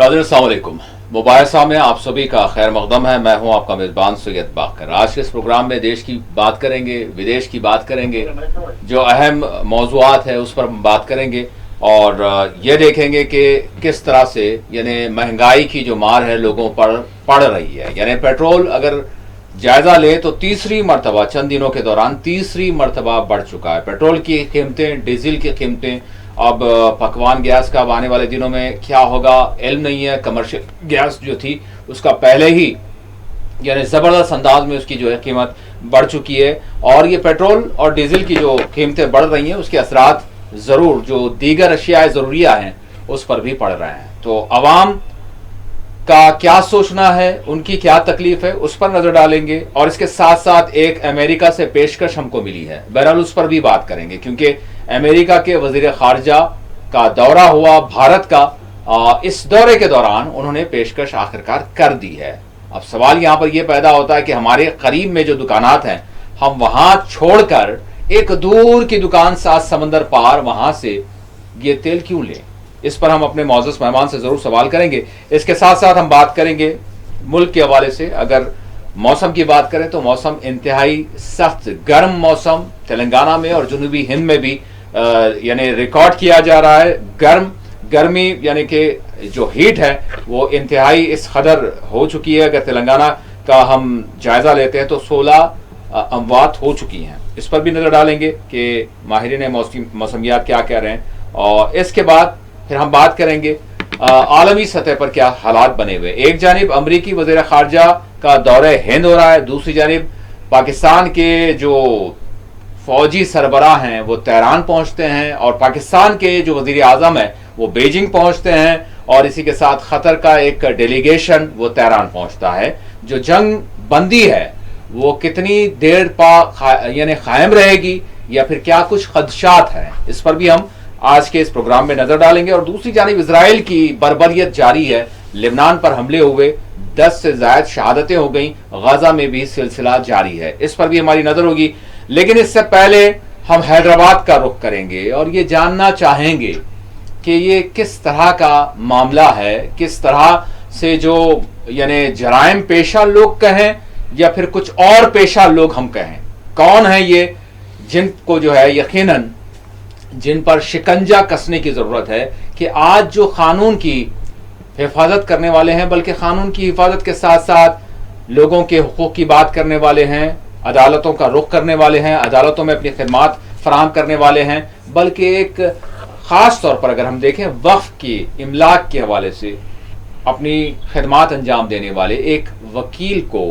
नाज़रीन अस्सलाम वालेकुम। मोबाइल सामने आप सभी का खैर मकदम है। मैं हूं आपका मेज़बान सैयद बाकर। आज के इस प्रोग्राम में देश की बात करेंगे, विदेश की बात करेंगे, जो अहम मौज़ूआत है उस पर हम बात करेंगे और ये देखेंगे कि किस तरह से यानी महंगाई की जो मार है लोगों पर पड़ रही है। यानी पेट्रोल अगर जायज़ा ले तो तीसरी मरतबा चंद दिनों के दौरान तीसरी मरतबा बढ़ चुका है। पेट्रोल की कीमतें, डीजल की कीमतें, अब पकवान गैस का अब आने वाले दिनों में क्या होगा इल्म नहीं है। कमर्शियल गैस जो थी उसका पहले ही यानी ज़बरदस्त अंदाज में उसकी जो है कीमत बढ़ चुकी है और ये पेट्रोल और डीजल की जो कीमतें बढ़ रही हैं उसके असरात ज़रूर जो दीगर अशिया ज़रूरिया हैं उस पर भी पड़ रहे हैं। तो अवाम का क्या सोचना है, उनकी क्या तकलीफ है, उस पर नजर डालेंगे और इसके साथ साथ एक अमेरिका से पेशकश हमको मिली है, बहरहाल उस पर भी बात करेंगे क्योंकि अमेरिका के वजीर खारजा का दौरा हुआ भारत का। इस दौरे के दौरान उन्होंने पेशकश आखिरकार कर दी है। अब सवाल यहां पर यह पैदा होता है कि हमारे करीब में जो दुकानात हैं हम वहां छोड़कर एक दूर की दुकान 7 समंदर पार वहां से ये तेल क्यों लें। इस पर हम अपने मौजूद मेहमान से जरूर सवाल करेंगे। इसके साथ साथ हम बात करेंगे मुल्क के हवाले से। अगर मौसम की बात करें तो मौसम इंतहाई सख्त गर्म मौसम तेलंगाना में और जुनूबी हिंद में भी यानी रिकॉर्ड किया जा रहा है। गर्मी यानी कि जो हीट है वो इंतहाई इस कदर हो चुकी है। अगर तेलंगाना का हम जायजा लेते हैं तो 16 अमवात हो चुकी हैं। इस पर भी नजर डालेंगे कि माहिरीन मौसमियात क्या कह रहे हैं और इसके बाद फिर हम बात करेंगे आलमी सतह पर क्या हालात बने हुए। एक जानिब अमरीकी वज़ीर खारजा का दौरे हिंद हो रहा है, दूसरी जानिब पाकिस्तान के जो फौजी सरबराह हैं वो तेहरान पहुंचते हैं और पाकिस्तान के जो वज़ीर आज़म है वो बीजिंग पहुंचते हैं और इसी के साथ खतर का एक डेलीगेशन वो तेहरान पहुंचता है। जो जंग बंदी है वो कितनी देर यानी कायम रहेगी या फिर क्या कुछ खदशात हैं, इस पर भी हम आज के इस प्रोग्राम में नजर डालेंगे। और दूसरी जानिब इजराइल की बर्बरियत जारी है, लेबनान पर हमले हुए 10 से ज्यादा शहादतें हो गई, गजा में भी सिलसिला जारी है, इस पर भी हमारी नजर होगी। लेकिन इससे पहले हम हैदराबाद का रुख करेंगे और ये जानना चाहेंगे कि ये किस तरह का मामला है, किस तरह से जो यानी जराइम पेशा लोग कहें या फिर कुछ और पेशा लोग हम कहें, कौन है ये जिनको जो है यकीनन जिन पर शिकंजा कसने की जरूरत है कि आज जो कानून की हिफाजत करने वाले हैं, बल्कि कानून की हिफाजत के साथ साथ लोगों के हुकूक की बात करने वाले हैं, अदालतों का रुख करने वाले हैं, अदालतों में अपनी खिदमात फराहम करने वाले हैं, बल्कि एक ख़ास तौर पर अगर हम देखें वक्फ की इमलाक के हवाले से अपनी खिदमात अंजाम देने वाले एक वकील को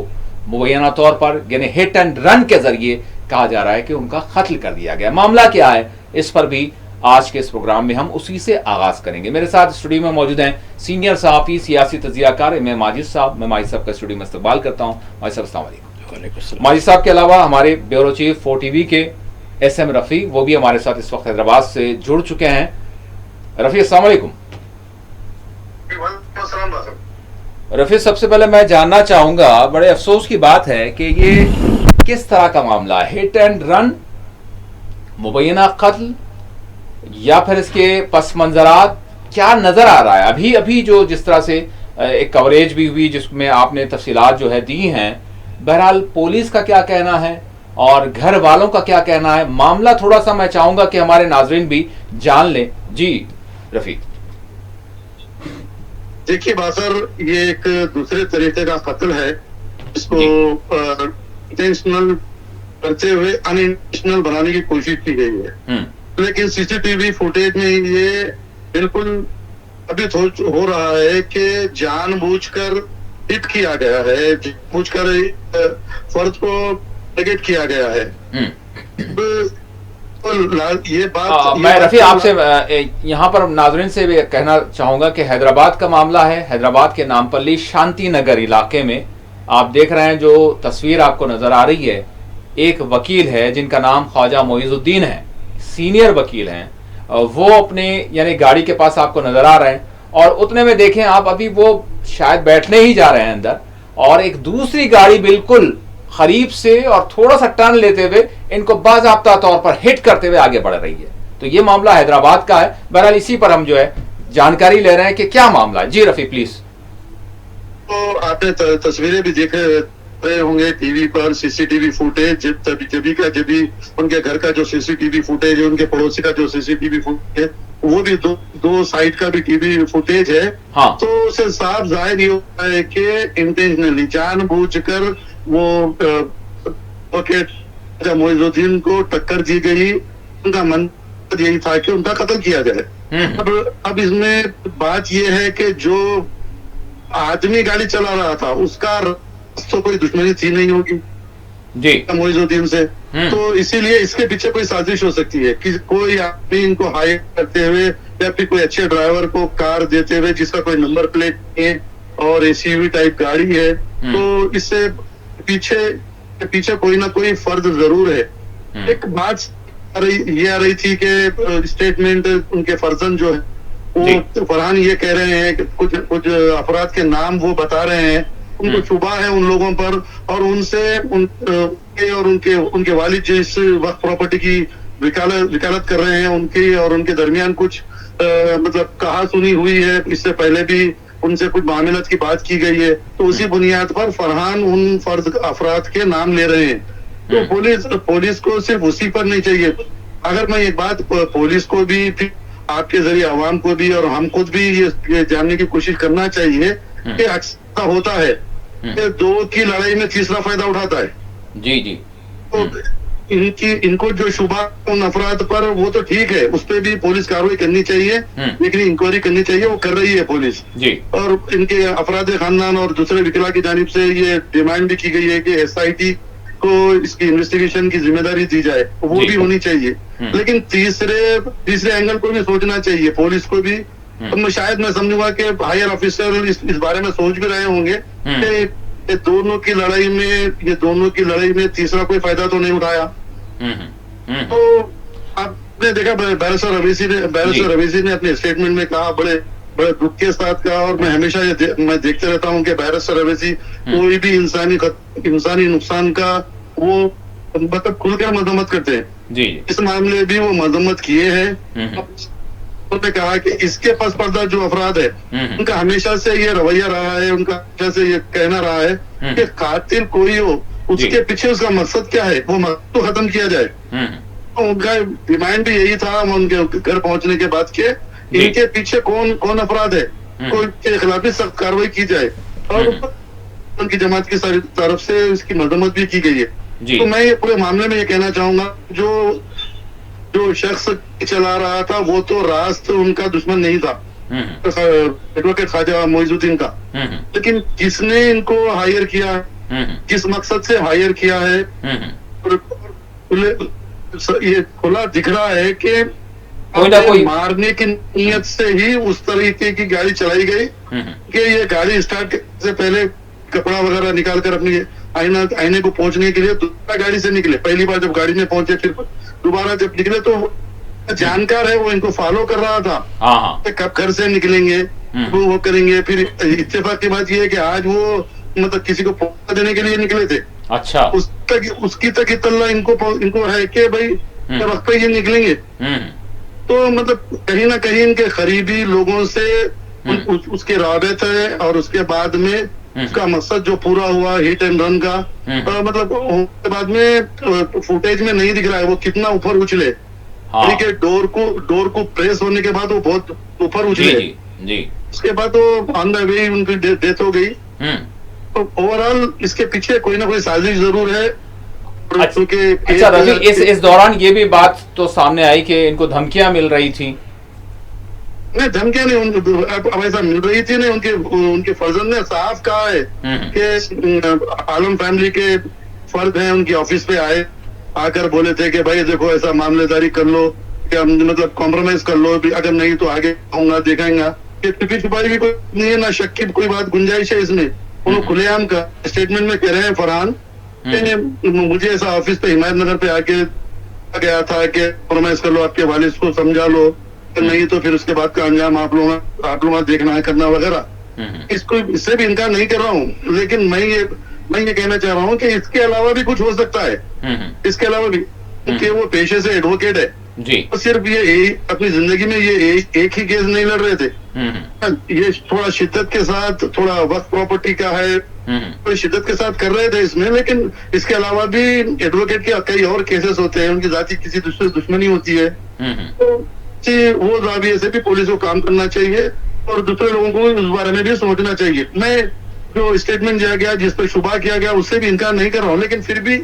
मुबैना तौर पर यानी हिट एंड रन के जरिए कहा जा रहा है कि उनका कत्ल कर दिया गया। मामला क्या है, इस पर भी आज के इस प्रोग्राम में हम उसी से आगाज करेंगे। मेरे साथ स्टूडियो में मौजूद हैं सीनियर सहाफ़ी सियासी तजियाकार इमाम माजिद साहब। मैं माजिद साहब का स्टूडियो में इस्तकबाल करता हूँ। माजिद साहब अस्सलाम वालेकुम। माजिद साहब के अलावा हमारे ब्यूरो चीफ 4TV के SM रफ़ी वो भी हमारे साथ इस वक्त हैदराबाद से जुड़ चुके हैं। रफ़ी अस्सलाम वालेकुम। रफ़ी सबसे पहले मैं जानना चाहूंगा, बड़े अफसोस की बात है कि ये किस तरह का मामला है, हिट एंड रन, मुबैना कत्ल या फिर इसके पस मंजरात क्या नजर आ रहा है? अभी अभी जो जिस तरह से एक कवरेज भी हुई जिसमें आपने तफसीलात जो है दी हैं, बहरहाल पुलिस का क्या कहना है और घर वालों का क्या कहना है, मामला थोड़ा सा मैं चाहूंगा कि हमारे नाजरीन भी जान लें। जी रफी। देखिए बासर, ये एक दूसरे तरीके का कत्ल है, इसको इंटेंशनल करते हुए अनइंटेंशनल बनाने की कोशिश की गई है। लेकिन CCTV फुटेज में ये बिल्कुल साबित हो रहा है कि जानबूझकर हिट किया गया है, जानबूझकर फर्ज को टारगेट किया गया है। ये बात मैं रफी आपसे यहाँ पर नाजरीन से भी कहना चाहूंगा कि हैदराबाद का मामला है। हैदराबाद के नामपल्ली शांति नगर इलाके में आप देख रहे हैं, जो तस्वीर आपको नजर आ रही है, एक वकील है जिनका नाम ख्वाजा मोइजुद्दीन है, सीनियर वकील हैं, वो अपने यानी गाड़ी के पास आपको नजर आ रहे हैं और उतने में देखें आप अभी वो शायद बैठने ही जा रहे हैं अंदर और एक दूसरी गाड़ी बिल्कुल करीब से और थोड़ा सा टर्न लेते हुए इनको बाज़ाब्ता तौर पर हिट करते हुए आगे बढ़ रही है। तो ये मामला हैदराबाद का है। बहरहाल इसी पर हम जो है जानकारी ले रहे हैं कि क्या मामला है। जी रफी प्लीज। तो आपने तस्वीरें भी देख रहे होंगे टीवी पर, सीसीटीवी फुटेज जब भी उनके घर का जो सीसीटीवी फुटेज है, उनके पड़ोसी का जो सीसीटीवी फुटेज है, वो भी दो साइड का भी टीवी फुटेज है। हाँ। तो उससे साफ जाहिर ये होता है कि इंटेंशनली जानबूझकर वो मोइजुद्दीन को टक्कर दी गई। उनका मन यही था कि उनका कत्ल किया जाए। अब इसमें बात यह है कि जो आदमी गाड़ी चला रहा था उसका तो कोई दुश्मनी थी नहीं होगी जी मोइजुद्दीन से, तो इसीलिए इसके पीछे कोई साजिश हो सकती है कि कोई आदमी इनको हायर करते हुए या फिर कोई अच्छे ड्राइवर को कार देते हुए जिसका कोई नंबर प्लेट नहीं है और एसयूवी टाइप गाड़ी है, तो इससे पीछे कोई ना कोई फर्ज जरूर है। एक बात ये आ रही थी कि स्टेटमेंट उनके फर्जन जो है वो फरहान ये कह रहे हैं कि कुछ अफराद के नाम वो बता रहे हैं, उनको शुबा है उन लोगों पर और उनसे उनके वालिद जो इस वक्त प्रॉपर्टी की वकालत कर रहे हैं उनकी और उनके दरमियान कुछ मतलब कहा सुनी हुई है। इससे पहले भी उनसे कुछ मामलत की बात की गई है, तो उसी बुनियाद पर फरहान उन फर्द अफराद के नाम ले रहे हैं। तो पुलिस को सिर्फ उसी पर नहीं चाहिए। अगर मैं एक बात पुलिस को भी फिर आपके जरिए आवाम को भी और हम खुद भी ये जानने की कोशिश करना चाहिए कि अक्सर होता है कि दो की लड़ाई में तीसरा फायदा उठाता है। जी जी। तो इनको जो शुबा उन अफराद पर वो तो ठीक है, उस पर भी पुलिस कार्रवाई करनी चाहिए, लेकिन इंक्वायरी करनी चाहिए, वो कर रही है पुलिस जी। और इनके अफराद खानदान और दूसरे वकीला की जानिब से ये डिमांड भी की गई है कि SIT को इसकी इन्वेस्टिगेशन की जिम्मेदारी दी जाए, वो भी होनी चाहिए। लेकिन तीसरे एंगल को भी सोचना चाहिए पुलिस को भी। तो शायद मैं समझूंगा कि हायर ऑफिसर इस बारे में सोच भी रहे होंगे कि दोनों की लड़ाई में तीसरा कोई फायदा तो नहीं उठाया। तो आपने देखा बैरिस्टर रवीसी ने अपने स्टेटमेंट में कहा, बड़े दुख के साथ कहा, और मैं हमेशा मैं देखते रहता हूँ कि बैरिस्टर रवीसी कोई भी इंसानी नुकसान का वो मतलब खुलकर मजम्मत करते हैं जी। इस मामले भी वो मजम्मत किए हैं। उन्होंने कहा कि इसके पस पर्दा जो अफराद है उनका हमेशा से ये रवैया रहा है, उनका हमेशा से ये कहना रहा है कि कातिल कोई हो उसके पीछे उसका मकसद क्या है, वो मकसद तो खत्म किया जाए। तो उनका डिमांड भी यही था उनके घर पहुंचने के बाद के इनके पीछे कौन अपराध है, कोई के खिलाफ भी सख्त कार्रवाई की जाए और उनकी जमात की तरफ से इसकी मजम्मत भी की गई है। तो मैं ये पूरे मामले में ये कहना चाहूंगा जो शख्स चला रहा था वो तो रास्त उनका दुश्मन नहीं था, एडवोकेट ख्वाजा मोइजुद्दीन का, लेकिन किसने इनको हायर किया, किस मकसद से हायर किया है, ये खुला दिख रहा है कि कोई मारने की नीयत से ही उस तरीके की गाड़ी चलाई गई कि ये गाड़ी स्टार्ट करने से पहले कपड़ा वगैरह निकाल कर अपनी आईने को पहुंचने के लिए दूसरा गाड़ी से निकले। पहली बार जब गाड़ी में पहुंचे फिर दोबारा जब निकले तो जानकार है, वो इनको फॉलो कर रहा था कब घर से निकलेंगे वो करेंगे। फिर इत्तेफाक की बात ये है कि आज वो मतलब किसी को पहुंचा देने के लिए निकले थे। अच्छा, उसकी तक इतला इनको है कि भाई वक्त पे ये निकलेंगे। तो मतलब कहीं ना कहीं इनके करीबी लोगों से उसके राबत है और उसके बाद में उसका मकसद जो पूरा हुआ हिट एंड रन का मतलब उसके बाद में फुटेज में नहीं दिख रहा है वो कितना ऊपर उछले। ठीक है, डोर को प्रेस होने के बाद वो बहुत ऊपर उछले जी। उसके बाद वो ऑन द वे उनकी डेथ हो गई। तो ओवरऑल इसके पीछे कोई ना कोई साजिश जरूर है। अच्छा रवि, इस दौरान ये भी बात तो सामने आई कि इनको धमकियां मिल रही थी। नहीं, धमकियां नहीं अब ऐसा मिल रही थी नहीं, उनके फर्जन ने साफ कहा है कि आलम फैमिली के फर्द हैं, उनकी ऑफिस पे आकर बोले थे कि भाई देखो ऐसा मामलेदारी कर लो, क्या मतलब कॉम्प्रोमाइज कर लो, अगर नहीं तो आगे आऊंगा देखेंगे। छुपी छुपाई भी कोई नहीं है, ना शक की कोई बात गुंजाइश है इसमें। उन्होंने खुलेआम का स्टेटमेंट में कह रहे हैं फरहान मुझे ऐसा ऑफिस पे हिमायत नगर पे आके गया था कि कॉम्प्रोमाइज कर लो, आपके वालिद को समझा लो, नहीं तो फिर उसके बाद का अंजाम आप लोग देखना है करना वगैरह। इससे भी इनकार नहीं कर रहा हूँ, लेकिन मैं ये कहना चाह रहा हूँ कि इसके अलावा भी कुछ हो सकता है। इसके अलावा भी क्योंकि वो पेशे से एडवोकेट है जी। तो सिर्फ ये अपनी जिंदगी में ये एक ही केस नहीं लड़ रहे थे। ये थोड़ा शिद्दत के साथ, थोड़ा वक्त प्रॉपर्टी का है, थोड़ी शिद्दत के साथ कर रहे थे इसमें, लेकिन इसके अलावा भी एडवोकेट के कई और केसेस होते हैं, उनकी जाति किसी दूसरे से दुश्मनी होती है, तो वो जाविये से भी पुलिस को काम करना चाहिए और दूसरे लोगों को इस बारे में भी सोचना चाहिए। मैं जो स्टेटमेंट दिया गया, जिस पर शुबा किया गया, उससे भी इनकार नहीं कर रहा हूँ, लेकिन फिर भी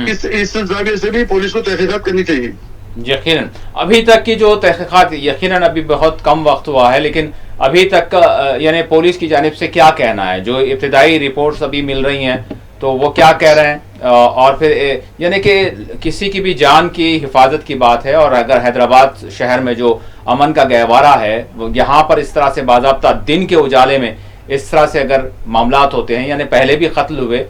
इस जाविये से भी पुलिस को तहकीकात करनी चाहिए। यकीनन अभी तक की जो तहकीकात, यकीनन अभी बहुत कम वक्त हुआ है, लेकिन अभी तक का यानी पुलिस की जानिब से क्या कहना है? जो इब्तिदाई रिपोर्ट्स अभी मिल रही हैं तो वो क्या कह रहे हैं? और फिर यानी कि किसी की भी जान की हिफाजत की बात है, और अगर हैदराबाद शहर में जो अमन का गहवारा है वो यहाँ पर इस तरह से बाज़ाब्ता दिन के उजाले में इस तरह से अगर मामलात होते हैं, यानी पहले भी कत्ल हुए,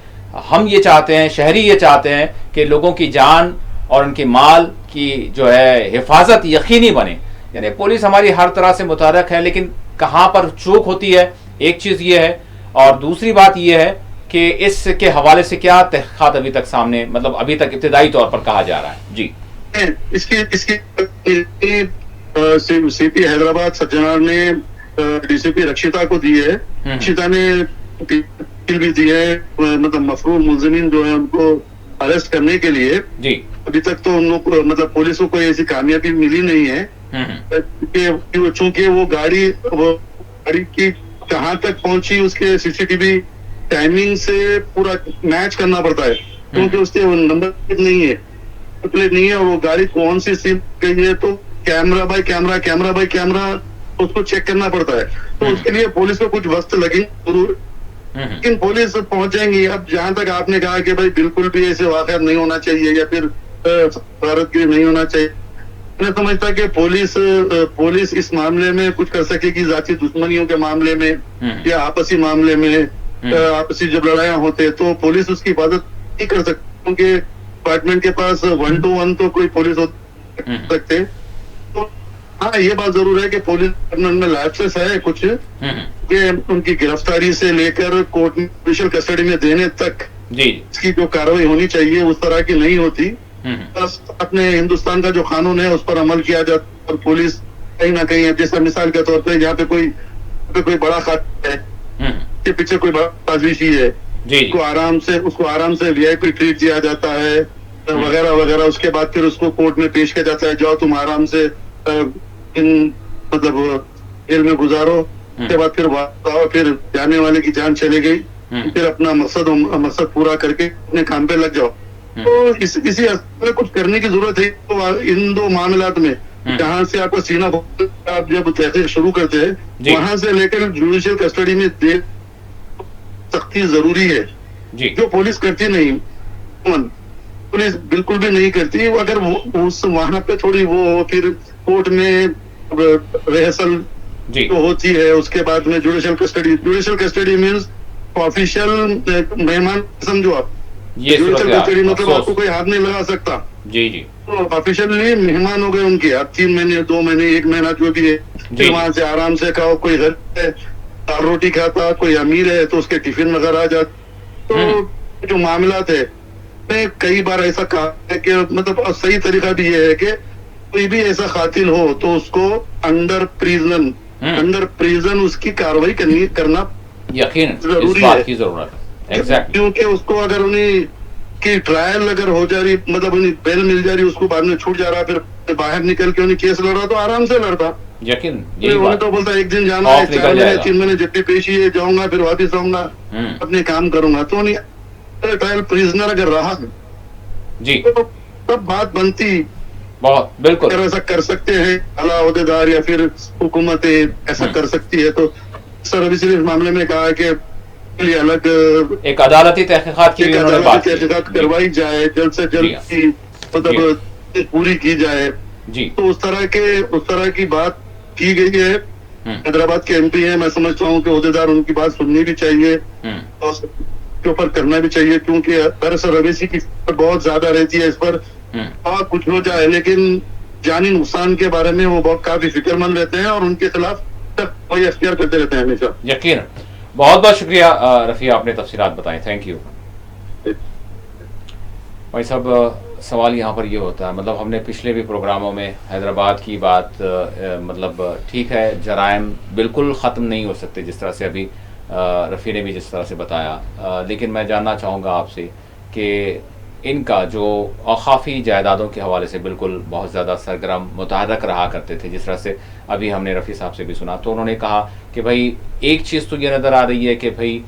हम ये चाहते हैं, शहरी ये चाहते हैं कि लोगों की जान और उनके माल की जो है हिफाजत यकीनी बने। यानी पुलिस हमारी हर तरह से मुतारक है, लेकिन कहाँ पर चूक होती है, एक चीज़ ये है, और दूसरी बात ये है कि इसके हवाले से क्या तहकीकात अभी तक सामने, मतलब अभी तक इब्तिदाई तौर पर कहा जा रहा है? जी, इसकी सीपी हैदराबाद सज्जनार ने डीसीपी रक्षिता को दी है। रक्षिता ने भी दी है, मतलब मफरूर मुलजिमीन जो है उनको अरेस्ट करने के लिए। जी, अभी तक तो उन लोग मतलब पुलिस को कोई ऐसी कामयाबी मिली नहीं है, चूंकि वो गाड़ी की कहाँ तक पहुंची उसके सीसीटीवी टाइमिंग से पूरा मैच करना पड़ता है, क्योंकि उसके नंबर प्लेट नहीं है, और वो गाड़ी कौन सी सीट गई है, तो कैमरा बाय कैमरा उसको चेक करना पड़ता है। तो उसके लिए पुलिस को कुछ वक्त लगेंगे जरूर, लेकिन पुलिस पहुंच जाएंगी। अब जहां तक आपने कहा कि भाई बिल्कुल भी ऐसे वाकयात नहीं होना चाहिए या फिर भारतगिरी नहीं होना चाहिए, मैं समझता कि पुलिस इस मामले में कुछ कर सकेगी। जाती दुश्मनियों के मामले में या आपसी मामले में, आपसी जब लड़ाइयाँ होते हैं तो पुलिस उसकी हिफाजत नहीं कर सकती, क्योंकि डिपार्टमेंट के पास 1-to-1 तो कोई पुलिस हो सकते। तो हाँ, ये बात जरूर है कि पुलिस डिपार्टमेंट में लैप्सेस है कुछ, कि उनकी गिरफ्तारी से लेकर कोर्ट में जुडिशियल कस्टडी में देने तक इसकी जो कार्रवाई होनी चाहिए उस तरह की नहीं होती। बस अपने हिंदुस्तान का जो कानून है उस पर अमल किया जाता, और पुलिस कहीं ना कहीं, जैसा मिसाल के तौर पे यहाँ पे कोई बड़ा खाता है, के पीछे कोई बड़ा साजिशी है, उसको आराम से वीआईपी ट्रीट दिया जाता है वगैरह वगैरह। उसके बाद फिर उसको कोर्ट में पेश किया जाता है, जाओ तुम आराम से मतलब जेल में गुजारो, उसके बाद फिर आओ, फिर जाने वाले की जान चली गई, फिर अपना मकसद पूरा करके अपने काम पे लग जाओ। तो इसी में कुछ करने की जरूरत है। तो इन दो मामलात में जहाँ से आपको सीना आप जब तहकीक शुरू करते हैं, वहां से लेकर जुडिशियल कस्टडी में दे सख्ती जरूरी है, जो पुलिस करती नहीं, पुलिस बिल्कुल भी नहीं करती। अगर उस वहां पे थोड़ी वो फिर कोर्ट में रिहर्सल जो होती है, उसके बाद में जुडिशियल कस्टडी मीन्स ऑफिशियल मेहमान, समझो आप, जुडिशियल कस्टडी मतलब आपको कोई हाथ नहीं लगा सकता। जी, तो ऑफिशियली मेहमान हो गए उनके, आप 3 महीने 2 महीने 1 महीना जो भी है, फिर वहां से आराम से खाओ। कोई घर है दाल रोटी खाता, कोई अमीर है तो उसके टिफिन वगैरह आ जाता। तो जो मामला थे कई बार ऐसा कहा है कि मतलब सही तरीका भी ये है कि कोई भी ऐसा कातिल हो तो उसको अंडर प्रिजन उसकी कार्रवाई करना यकीन जरूरी है, की जरूरत है। क्योंकि उसको अगर उन्हें की ट्रायल अगर हो जा रही, मतलब उन्हें बेल मिल जा रही, उसको बाद में छूट जा रहा, फिर बाहर निकल के उन्हें केस लड़ रहा, तो आराम से लड़ता। यकीन उन्हें तो बोलता एक दिन जाना है, 4 महीने 3 महीने जब भी पेशी है, जाऊंगा फिर वापिस आऊंगा, अपने काम करूंगा। तो उन्हें ट्रायल प्रिजनर अगर रहा जी, तो तब बात बनती, बहुत बिल्कुल ऐसा कर सकते हैं आला ओहदेदार या फिर हुकूमत ऐसा कर सकती है। तो सर इस मामले में कहा कि अलग एक अदालती तहकीकात करवाई जाए, जल्द से जल्द मतलब पूरी की जाए जी। तो उस तरह की बात की गई है। हैदराबाद के एमपी हैं, मैं समझता हूँ कि ओहदेदार उनकी बात सुननी भी चाहिए और के ऊपर करना भी चाहिए, क्योंकि दरअसल रवेसी की बहुत ज्यादा रहती है इस पर। कुछ हो जाए, लेकिन जानी नुकसान के बारे में वो बहुत काफी फिक्रमंद रहते हैं और उनके खिलाफ वही अख्तियार करते रहते हैं हमेशा। यकीन। बहुत बहुत शुक्रिया रफी, आपने तफसीलात बताई, थैंक यू भाई साहब। सवाल यहाँ पर ये होता है, मतलब हमने पिछले भी प्रोग्रामों में हैदराबाद की बात मतलब ठीक है, जराइम बिल्कुल ख़त्म नहीं हो सकते जिस तरह से अभी रफ़ी ने भी जिस तरह से बताया, लेकिन मैं जानना चाहूँगा आपसे कि इनका जो औक़ाफ़ी जायदादों के हवाले से बिल्कुल बहुत ज़्यादा सरगर्म मुतहर्रक रहा करते थे, जिस तरह से अभी हमने रफ़ी साहब से भी सुना, तो उन्होंने कहा कि भाई एक चीज़ तो ये नज़र आ रही है कि भाई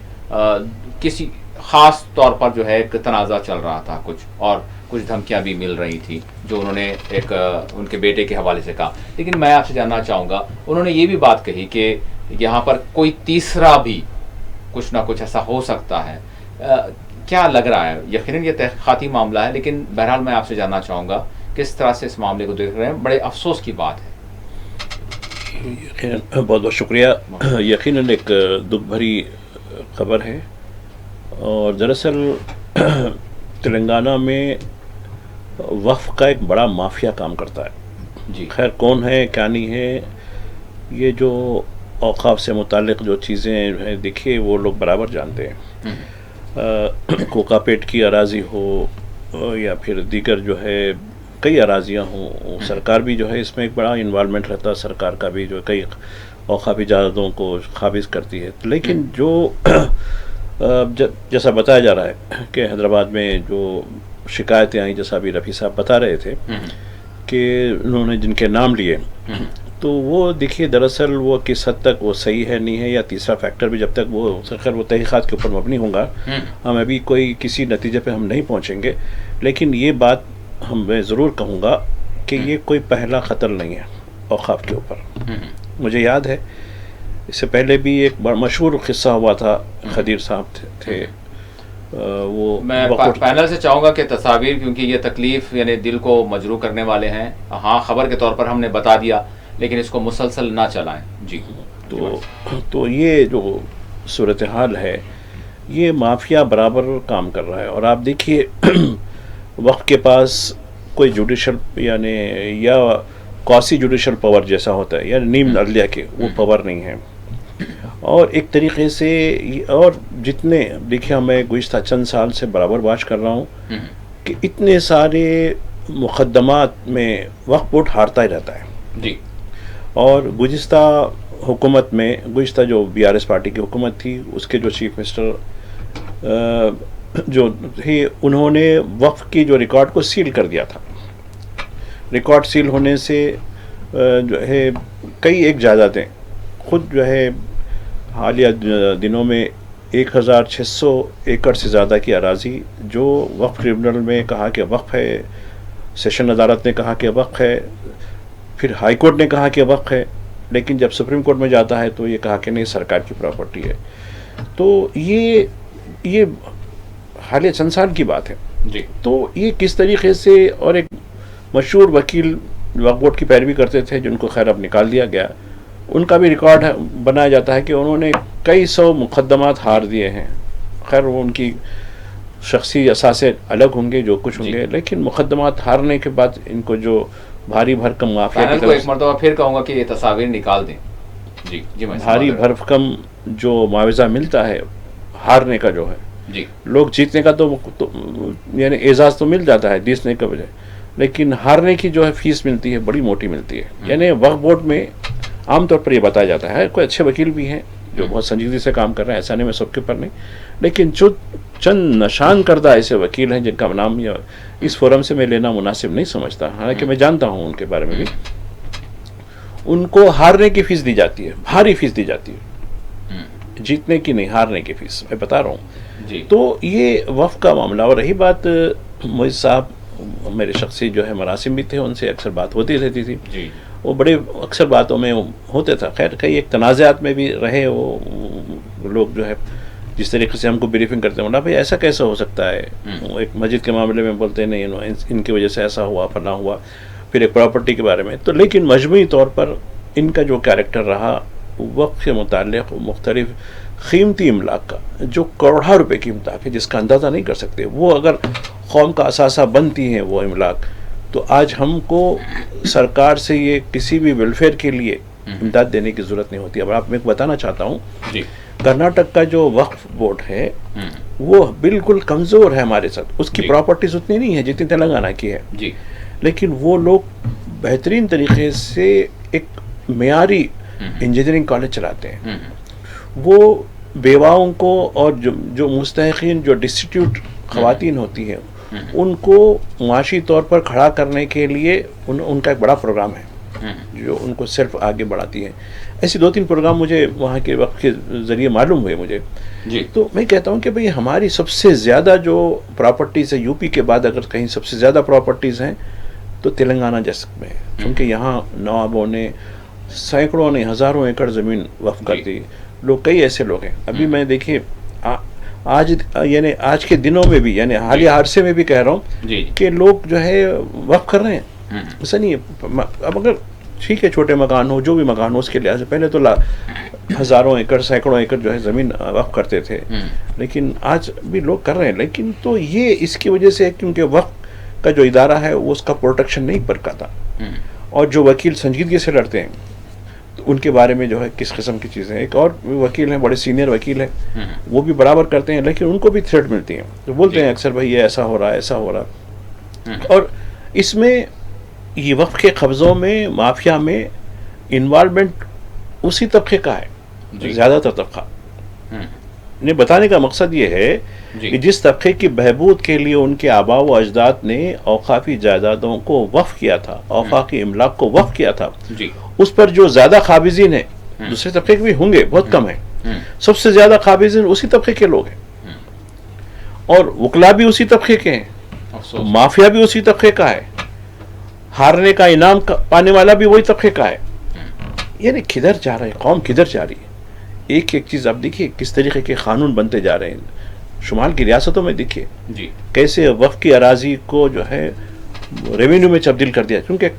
किसी ख़ास तौर पर जो है एक तनाज़ा चल रहा था कुछ, और कुछ धमकियां भी मिल रही थी जो उन्होंने एक उनके बेटे के हवाले से कहा। लेकिन मैं आपसे जानना चाहूँगा, उन्होंने ये भी बात कही कि यहाँ पर कोई तीसरा भी कुछ ना कुछ ऐसा हो सकता है। क्या लग रहा है? यकीनन ये तहक़ीक़ाती मामला है, लेकिन बहरहाल मैं आपसे जानना चाहूँगा किस तरह से इस मामले को देख रहे हैं। बड़े अफसोस की बात है। यकीनन बहुत बहुत शुक्रिया। यकीनन एक दुख भरी खबर है, और दरअसल तेलंगाना में वक्फ का एक बड़ा माफिया काम करता है जी। खैर कौन है क्या नहीं है, ये जो औक़ाफ़ से मुताल्लिक़ जो चीज़ें हैं देखिए वो लोग बराबर जानते हैं। कोकापेट की अराज़ी हो या फिर दीगर जो है कई अराज़ियाँ हों, सरकार भी जो है इसमें एक बड़ा इन्वॉल्वमेंट रहता है। सरकार का भी जो कई औक़ाफ़ी जायदादों को काबिज़ करती है। लेकिन जो जैसा बताया जा रहा है कि हैदराबाद में जो शिकायतें आई, जैसा अभी रफ़ी साहब बता रहे थे कि उन्होंने जिनके नाम लिए, तो वो देखिए दरअसल वो किस हद तक वो सही है नहीं है, या तीसरा फैक्टर भी जब तक वो खैर वो तहक़ीक़ात के ऊपर मबनी होगा, हम अभी कोई किसी नतीजे पे हम नहीं पहुँचेंगे। लेकिन ये बात मैं ज़रूर कहूँगा कि ये कोई पहला ख़तल नहीं है औक़ाफ़ के ऊपर। मुझे याद है इससे पहले भी एक बड़ा मशहूर किस्सा हुआ था, खदीर साहब थे वो। मैं पैनल से चाहूँगा कि तस्वीर, क्योंकि ये तकलीफ़ यानी दिल को मजरूह करने वाले हैं। हाँ, ख़बर के तौर पर हमने बता दिया, लेकिन इसको मुसलसल ना चलाएं जी। तो ये जो सूरत हाल है, ये माफिया बराबर काम कर रहा है। और आप देखिए वक्त के पास कोई जुडिशल यानी या क्वासी जुडिशल पावर जैसा होता है, या नीम अदलिया के वो पावर नहीं है। और एक तरीक़े से और जितने देखिए मैं गुज़िश्ता चंद साल से बराबर बात कर रहा हूँ कि इतने सारे मुक़द्दमात में वक्फ बोर्ड हारता ही रहता है जी। और गुज़िश्ता हुकूमत में, गुज़िश्ता जो BRS पार्टी की हुकूमत थी, उसके जो चीफ मिनिस्टर जो थे, उन्होंने वक्फ की जो रिकॉर्ड को सील कर दिया था। रिकॉर्ड सील होने से जो है कई एक जायदादें खुद जो है हालिया दिनों में 1600 एकड़ से ज़्यादा की अराज़ी जो वक्फ ट्रिब्यूनल में कहा कि वक्फ है, सेशन अदालत ने कहा कि वक्फ है, फिर हाई कोर्ट ने कहा कि वक्फ है, लेकिन जब सुप्रीम कोर्ट में जाता है तो ये कहा कि नहीं सरकार की प्रॉपर्टी है। तो ये हालिया चंद साल की बात है जी। तो ये किस तरीके से, और एक मशहूर वकील वक्फ बोर्ड की पैरवी करते थे जिनको खैर अब निकाल दिया गया, उनका भी रिकॉर्ड बनाया जाता है कि उन्होंने कई सौ मुक़द्दमात हार दिए हैं। खैर वो उनकी शख्सी असासे अलग होंगे जो कुछ होंगे, लेकिन मुक़द्दमात हारने के बाद इनको जो भारी भरकम माफिया की तरफ, एक मरतबा फिर कहूँगा कि ये तस्वीर निकाल दें जी। जी भारी भरकम जो मुआवजा मिलता है हारने का जो है जी, लोग जीतने का तो यानी एजाज़ तो मिल जाता है जीतने के बजाय, लेकिन हारने की जो है फीस मिलती है बड़ी मोटी मिलती है। यानी वक्फ बोर्ड में आमतौर पर यह बताया जाता है, कोई अच्छे वकील भी हैं जो बहुत संजीदगी से काम कर रहे हैं, ऐसा नहीं मैं सबके ऊपर नहीं, लेकिन जो चंद नशान करदा ऐसे वकील हैं जिनका नाम या इस फोरम से मैं लेना मुनासिब नहीं समझता, हालांकि मैं जानता हूँ उनके बारे में भी, उनको हारने की फीस दी जाती है, भारी फीस दी जाती है, जीतने की नहीं, हारने की फीस मैं बता रहा हूँ। तो ये वफ़ का मामला। और रही बात मोइज़ साहब, मेरे शख्सी जो है मरासिम भी थे, उनसे अक्सर बात होती रहती थी जी। वो बड़े अक्सर बातों में होते था। खैर कई एक तनाज़ात में भी रहे वो लोग जो है, जिस तरीके से हमको ब्रीफिंग करते हैं, बोला भाई ऐसा कैसा हो सकता है, एक मस्जिद के मामले में बोलते नहीं इनकी वजह से ऐसा हुआ फला हुआ, फिर एक प्रॉपर्टी के बारे में। तो लेकिन मजमूई तौर पर इनका जो कैरेक्टर रहा वक्त के मुताल्लिक़ मुख्तलिफ कीमती इमलाक का, जो करोड़ों रुपए की इमलाक है जिसका अंदाज़ा नहीं कर सकते, वो अगर कौम का असासा बनती हैं वो इमलाक, तो आज हमको सरकार से ये किसी भी वेलफेयर के लिए इमदाद देने की ज़रूरत नहीं होती। अब आप मैं बताना चाहता हूँ कर्नाटक का जो वक्फ बोर्ड है वो बिल्कुल कमज़ोर है हमारे साथ, उसकी प्रॉपर्टीज उतनी नहीं है जितनी तेलंगाना की है जी। लेकिन वो लोग बेहतरीन तरीके से एक मेयारी इंजीनियरिंग कॉलेज चलाते हैं। वो बेवाओं को और जो मुस्तहिकीन, जो डिस्टिट्यूट ख़वातीन होती हैं, उनको माशी तौर पर खड़ा करने के लिए उनका एक बड़ा प्रोग्राम है जो उनको सिर्फ आगे बढ़ाती है। ऐसे 2-3 प्रोग्राम मुझे वहाँ के वक्त के ज़रिए मालूम हुए मुझे जी। तो मैं कहता हूँ कि भाई हमारी सबसे ज़्यादा जो प्रॉपर्टीज़ है यूपी के बाद अगर कहीं सबसे ज़्यादा प्रॉपर्टीज़ हैं तो तेलंगाना जैसे में है, क्योंकि यहाँ नवाबों ने सैकड़ों ने हज़ारों एकड़ ज़मीन वक्फ कर दी। लोग, कई ऐसे लोग हैं, अभी मैं देखिए आज यानी आज के दिनों में भी, यानी हालिया हादसे में भी कह रहा हूँ कि लोग जो है वक्फ कर रहे हैं। ऐसा नहीं है, अब अगर ठीक है छोटे मकान हो, जो भी मकान हो, उसके लिहाज से पहले तो हज़ारों एकड़ सैकड़ों एकड़ जो है ज़मीन वक्फ करते थे, लेकिन आज भी लोग कर रहे हैं। लेकिन तो ये इसकी वजह से है क्योंकि वक्फ का जो इदारा है वो उसका प्रोटेक्शन नहीं कर पाता, और जो वकील संजीदगी से लड़ते हैं तो उनके बारे में जो है किस किस्म की चीज़ें, एक और वकील हैं, बड़े सीनियर वकील हैं, वो भी बराबर करते हैं, लेकिन उनको भी थ्रेट मिलती हैं, तो बोलते हैं अक्सर भाई ये ऐसा हो रहा है, ऐसा हो रहा है। और इसमें ये वक्फ के कब्ज़ों में, माफिया में इन्वॉल्वमेंट उसी तबके का है, ज़्यादातर तबका। ने बताने का मकसद ये है कि जिस तबके की बहबूद के लिए उनके आबा व अजदाद ने औकाफी जायदादों को वक्फ किया था, औकाफी इमलाक को वक्फ किया था, उस पर जो ज़्यादा काबिज़ीन है, दूसरे तबके के भी होंगे, बहुत कम है, सबसे ज़्यादा काबिज़ीन उसी तबके के लोग हैं, और वकला भी उसी तबके के हैं, माफिया भी उसी तबके का है, हारने का इनाम पाने वाला भी वही तबके का है। यानी किधर जा रहा है कौम, किधर जा रही है? एक एक चीज़ आप देखिए किस तरीके के कानून बनते जा रहे हैं। शुमाल की रियासतों में देखिए कैसे वक्फ की अराजी को जो है रेवेन्यू में तब्दील कर दिया, क्योंकि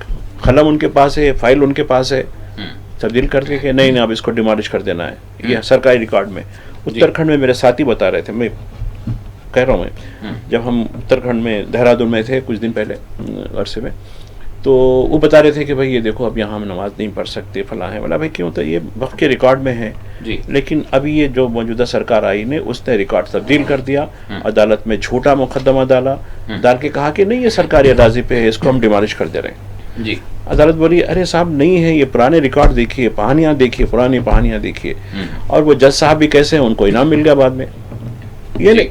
कलम उनके पास है, फाइल उनके पास है, तब्दील करके कि नहीं अब इसको डिमोलिश कर देना है, ये सरकारी रिकॉर्ड में। उत्तराखंड में मेरे साथी बता रहे थे, मैं कह रहा हूँ मैं जब हम उत्तराखंड में देहरादून में थे कुछ दिन पहले अरसे में, तो वो बता रहे थे कि भाई ये देखो अब यहाँ हम नमाज नहीं पढ़ सकते, फला है वाला। भाई क्यों? तो ये वक्त के रिकॉर्ड में है जी, लेकिन अभी ये जो मौजूदा सरकार आई ने उसने रिकॉर्ड तब्दील कर दिया, अदालत में झूठा मुकदमा डाल के कहा कि नहीं ये सरकारी अराजी पे है, इसको हम डिमोलिश कर दे रहे हैं जी। अदालत बोली अरे साहब नहीं है, ये पुराने रिकॉर्ड देखिए, कहानियाँ देखिए, पुरानी कहानियाँ देखिए। और वो जज साहब भी कैसे हैं, उनको इनाम मिल गया बाद में। ये नहीं,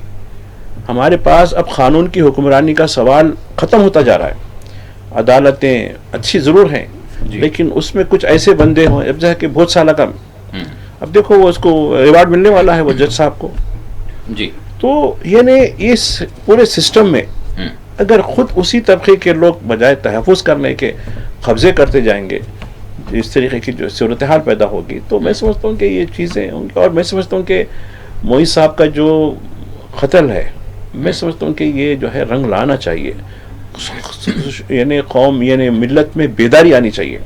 हमारे पास अब कानून की हुक्मरानी का सवाल ख़त्म होता जा रहा है। अदालतें अच्छी ज़रूर हैं लेकिन उसमें कुछ ऐसे बंदे हों, अब जाके बहुत साल का अब देखो वो उसको रिवार्ड मिलने वाला है वो जज साहब को जी। तो ये ने इस पूरे सिस्टम में अगर खुद उसी तबके के लोग बजाय तहफ़्फ़ुज़ करने के कब्ज़े करते जाएंगे, इस तरीके की जो सूरत हाल पैदा होगी, तो मैं समझता हूँ कि ये चीज़ें होंगी। और मैं समझता हूँ कि मोई साहब का जो कत्ल है, मैं समझता हूँ कि ये जो है रंग लाना चाहिए, यानी कौम यानी मिल्लत में बेदारी आनी चाहिए।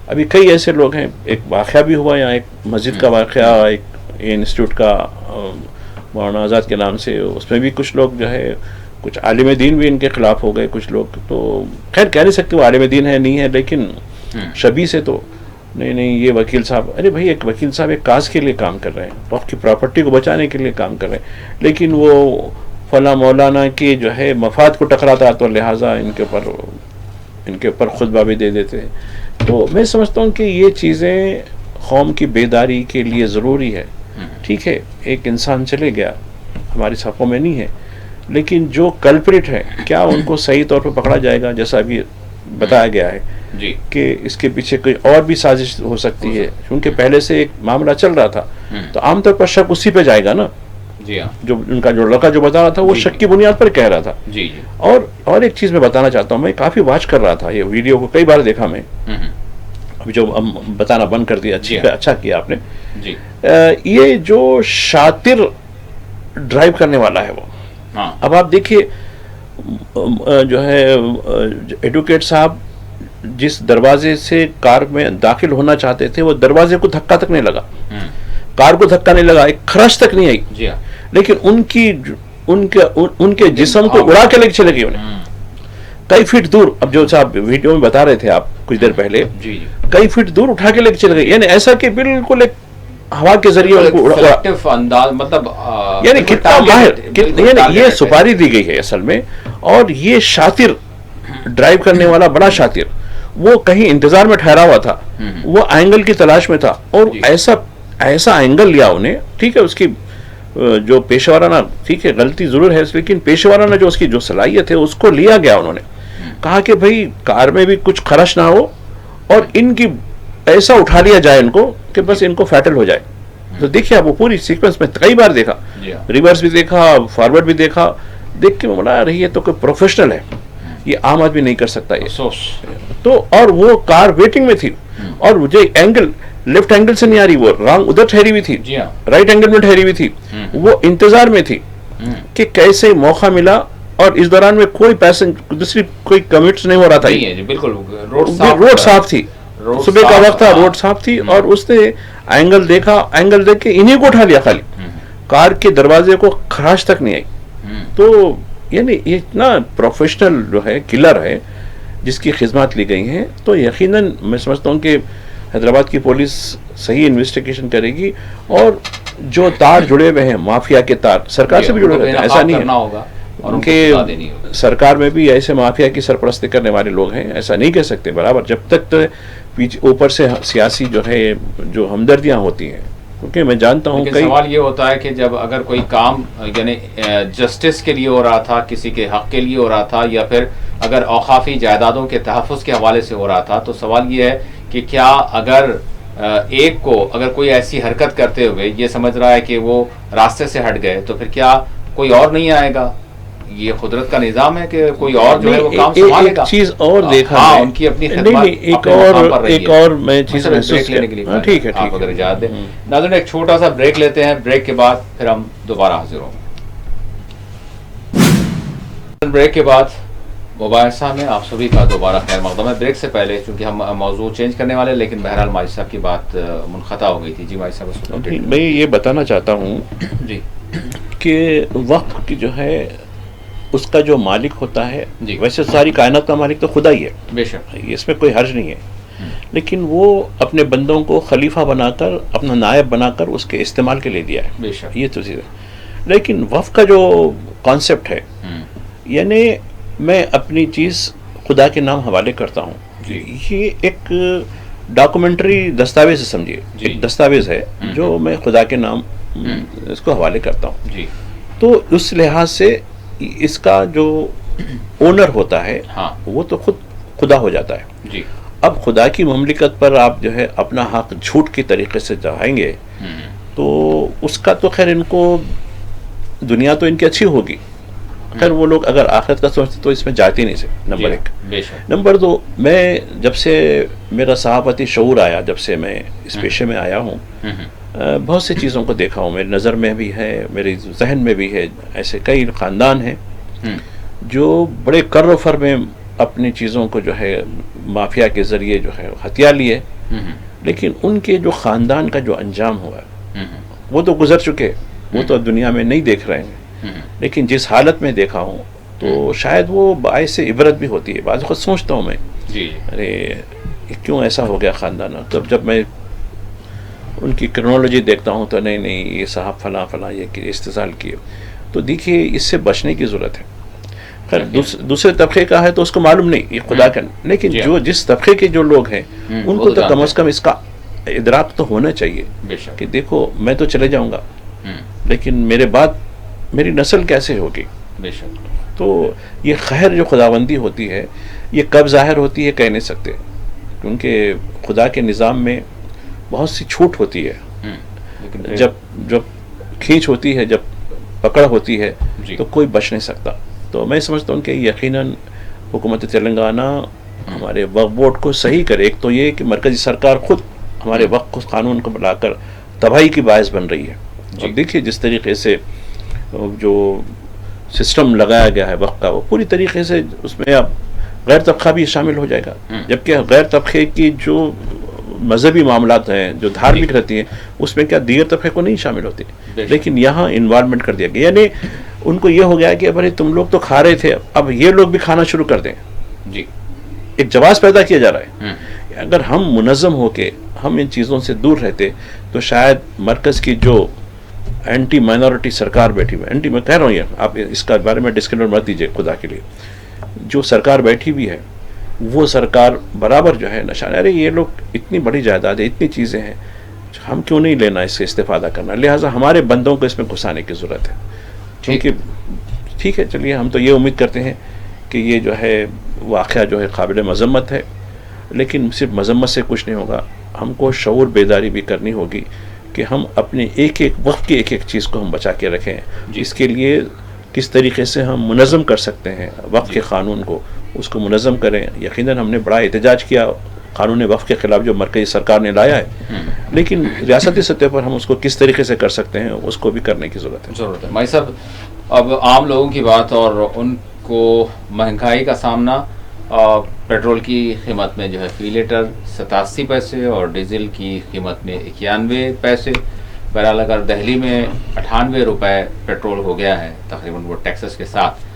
अभी कई ऐसे लोग हैं, एक वाक़या भी हुआ यहाँ, एक मस्जिद का वाक़या, एक इंस्टीट्यूट का मौलाना आज़ाद के नाम से, उसमें भी कुछ लोग जो है, कुछ आलिम दीन भी इनके ख़िलाफ़ हो गए कुछ लोग। तो खैर कह नहीं सकते वो आलिम दीन है नहीं है, लेकिन शबी से तो नहीं ये वकील साहब, अरे भाई एक वकील साहब एक काज के लिए काम कर रहे हैं, वक़्त की प्रॉपर्टी को बचाने के लिए काम कर रहे हैं, लेकिन वो फला मौलाना की जो है मफाद को टकराता तो लिहाजा इनके ऊपर खुतबा भी दे देते हैं। तो मैं समझता हूँ कि ये चीज़ें कौम की बेदारी के लिए ज़रूरी है। ठीक है एक इंसान चले गया, हमारी सफ़ों में नहीं है, लेकिन जो कल्प्रिट है क्या उनको सही तौर पर पकड़ा जाएगा? जैसा अभी बताया गया है जी कि इसके पीछे कोई और भी साजिश हो सकती है, क्योंकि पहले से एक मामला चल रहा था, तो आमतौर पर शक उसी पे जाएगा ना जी। हाँ, जो उनका जो लड़का जो बता रहा था वो शक की बुनियाद पर कह रहा था जी जी। और एक चीज़ मैं बताना चाहता हूँ, मैं काफ़ी वॉच कर रहा था ये वीडियो को, कई बार देखा मैं, अभी जो बताना बंद कर दिया, अच्छा किया आपने जी। ये जो शातिर ड्राइव करने वाला है वो, हाँ। अब आप देखिए जो है एडवोकेट साहब जिस दरवाजे से कार में दाखिल होना चाहते थे वो दरवाजे को धक्का तक नहीं लगा, कार को धक्का नहीं लगा, एक खरश तक नहीं आई जी। लेकिन उनके जिस्म को उड़ा के लेके चले गए उन्हें कई फीट दूर। अब जो साहब वीडियो में बता रहे थे आप कुछ देर पहले जी, कई फीट दूर उठा के लेके चले गए, यानी ऐसा कि बिल्कुल एक हवा के जरिए उनको कलेक्टिव अंदाज, मतलब यानी कितना माहिर, यानी ये सुपारी दी गई है असल में। और ये शातिर ड्राइव करने वाला बड़ा शातिर, वो कहीं इंतजार में ठहरा हुआ था, वो एंगल की तलाश में था और ऐसा एंगल लिया उन्हें। ठीक है, उसकी जो पेशेवराना, ठीक है गलती जरूर है, लेकिन पेशेवराना जो उसकी जो सलाहियत है उसको लिया गया। उन्होंने कहा कि भाई कार में भी कुछ खर्च ना हो और इनकी ऐसा उठा लिया जाए इनको कि बस इनको फैटल हो जाए। तो देखिए आप वो पूरी सीक्वेंस में कई बार देखा, रिवर्स भी देखा, फॉरवर्ड भी देखा, देख के बना रही है तो कोई प्रोफेशनल है, ये आम आदमी नहीं कर सकता ये। तो और वो कार वेटिंग में थी और मुझे एंगल लेफ्ट एंगल से नहीं आ रही, वो रॉन्ग उधर ठहरी हुई थी, राइट एंगल में ठहरी हुई थी, वो इंतजार में थी कि कैसे मौका मिला। और इस दौरान में कोई पैसेंजर दूसरी कोई कमिट्स नहीं हो रहा था, बिल्कुल रोड साफ थी, सुबह का वक्त था, रोड साफ थी। और उसने एंगल देखा, एंगल देख के इन्हीं को उठा लिया, खाली कार के दरवाजे को खराश तक नहीं आई। तो यानी ये इतना प्रोफेशनल जो है किलर है जिसकी खिदमत ली गई हैं, तो यकीनन मैं समझता हूँ कि हैदराबाद की पुलिस सही इन्वेस्टिगेशन करेगी। और जो तार जुड़े हुए हैं, माफिया के तार सरकार से भी जुड़े रहते हैं, ऐसा नहीं है, उनके सरकार में भी ऐसे माफिया की सरपरस्ती करने वाले लोग हैं, ऐसा नहीं कह सकते बराबर, जब तक तो ऊपर से सियासी जो है जो हमदर्दियां होती हैं। क्योंकि मैं जानता हूँ कई सवाल ये होता है कि जब अगर कोई काम यानी जस्टिस के लिए हो रहा था, किसी के हक के लिए हो रहा था, या फिर अगर औकाफी जायदादों के तहफ़्फ़ुज़ के हवाले से हो रहा था, तो सवाल ये है कि क्या अगर एक को अगर कोई ऐसी हरकत करते हुए ये समझ रहा है कि वो रास्ते से हट गए, तो फिर क्या कोई और नहीं आएगा? ये कुदरत का निजाम है कि कोई और जो है वो काम संभालेगा। एक चीज और देखा है, उनकी अपनी एक और मैं चीज महसूस लेने के लिए ठीक है, आप अगर इजाजत दें नाज़रीन, एक छोटा सा ब्रेक लेते हैं, ब्रेक के बाद फिर हम दोबारा हाजिर होंगे। ब्रेक के बाद मोबाइल साहब में आप सभी का दोबारा खैर मकदम है। ब्रेक से पहले चूंकि हम मौजू चेंज करने वाले, लेकिन बहरहाल माई साहब की बात मुनक़ता हो गई थी। जी माई साहब, मैं ये बताना चाहता हूँ जी कि वक्त की जो है उसका जो मालिक होता है, वैसे सारी कायनात का मालिक तो खुदा ही है, बेशक, इसमें कोई हर्ज नहीं है, लेकिन वो अपने बंदों को खलीफा बनाकर, अपना नायब बनाकर उसके इस्तेमाल के लिए दिया है, बेशक, ये तो चीज़ है। लेकिन वफ़ का जो कॉन्सेप्ट है, यानी मैं अपनी चीज़ खुदा के नाम हवाले करता हूँ, ये एक डॉक्यूमेंट्री दस्तावेज समझिए, एक दस्तावेज है जो मैं खुदा के नाम इसको हवाले करता हूँ। तो उस लिहाज से इसका जो ओनर होता है, वो तो खुद खुदा हो जाता है जी। अब खुदा की ममलिकत पर आप जो है अपना हक झूठ की तरीके से जमाएंगे तो उसका तो खैर इनको दुनिया तो इनकी अच्छी होगी, खैर वो लोग अगर आखिरत का सोचते तो इसमें जाते नहीं से। नंबर एक। नंबर दो, मैं जब से मेरा सहाफती शऊर आया, जब से मैं इस पेशे में आया हूँ, बहुत सी चीज़ों को देखा हूँ, मेरी नज़र में भी है, मेरे जहन में भी है। ऐसे कई ख़ानदान हैं जो बड़े कर्र फर में अपनी चीज़ों को जो है माफिया के ज़रिए जो है हथिया लिए, लेकिन उनके जो ख़ानदान का जो अंजाम हुआ वो तो गुजर चुके, वो तो दुनिया में नहीं देख रहे हैं। लेकिन जिस हालत में देखा हूँ तो शायद वो बायस इबरत भी होती है। बाज़ खुद सोचता हूँ मैं, अरे क्यों ऐसा हो गया ख़ानदान। तब जब मैं उनकी क्रोनोलॉजी देखता हूँ तो नहीं ये साहब फला फला ये इस्तेसाल किए, तो देखिए इससे बचने की ज़रूरत है। खैर दूसरे तबके का है तो उसको मालूम नहीं, ये खुदा का, लेकिन जो जिस तबके के जो लोग हैं उनको तो कम अज़ कम इसका इदराक तो होना चाहिए कि देखो मैं तो चले जाऊँगा, लेकिन मेरे बाद मेरी नस्ल कैसे होगी। तो ये खैर जो खुदाबंदी होती है ये कब ज़ाहिर होती है कह नहीं सकते, क्योंकि खुदा के निज़ाम में बहुत सी छूट होती है। जब खींच होती है, जब पकड़ होती है तो कोई बच नहीं सकता। तो मैं समझता हूँ कि यकीनन हुकूमत तेलंगाना हमारे वक्फ बोर्ड को सही करे। एक तो ये कि मरकज़ी सरकार खुद हमारे वक्फ कानून को बनाकर तबाही की बायस बन रही है। और देखिए जिस तरीके से जो सिस्टम लगाया गया है वक्फ का, वो पूरी तरीके से उसमें अब गैर तबका भी शामिल हो जाएगा, जबकि गैर तबके की जो मजहबी मामलात हैं, जो धार्मिक रहती हैं, उसमें क्या दीगर तबके को नहीं शामिल होती, लेकिन यहाँ इन्वॉल्वमेंट कर दिया गया। यानी उनको ये हो गया कि अरे तुम लोग तो खा रहे थे, अब ये लोग भी खाना शुरू कर दें जी। एक जवाब पैदा किया जा रहा है। अगर हम मुनज़्ज़म होके हम इन चीज़ों से दूर रहते तो शायद मरकज़ की जो एंटी माइनॉरिटी सरकार बैठी हुई, एंटी मैं कह रहा हूँ, ये आप इसका बारे में डिस्क्लेमर मत दीजिए खुदा के लिए, जो सरकार बैठी हुई है वो सरकार बराबर जो है नशा, अरे ये लोग इतनी बड़ी जायदाद है, इतनी चीज़ें हैं, हम क्यों नहीं लेना, इससे इस्तेफादा करना, लिहाजा हमारे बंदों को इसमें घुसाने की ज़रूरत है। क्योंकि ठीक है, चलिए हम तो ये उम्मीद करते हैं कि ये जो है वाक़या जो है काबिल मज़म्मत है, लेकिन सिर्फ मज़म्मत से कुछ नहीं होगा, हमको शऊर बेदारी भी करनी होगी कि हम अपने एक एक वक्त की एक एक चीज़ को हम बचा के रखें। इसके लिए किस तरीके से हम मुनज़्ज़म कर सकते हैं वक़्फ़ के क़ानून को, उसको मुनज़्ज़म करें। यकीनन हमने बड़ा एहतजाज किया क़ानून वक़्फ़ के ख़िलाफ़ जो मरकज़ी सरकार ने लाया है, लेकिन रियासती सतह पर हम उसको किस तरीके से कर सकते हैं उसको भी करने की ज़रूरत है। भाई साहब, अब आम लोगों की बात और उनको महंगाई का सामना, पेट्रोल की कीमत में जो है फ़ी लीटर 87 पैसे और डीजल की कीमत में 91 पैसे। बहरहाल अगर दिल्ली में 98 रुपये पेट्रोल हो गया है तकरीबन वो टैक्सेस के साथ,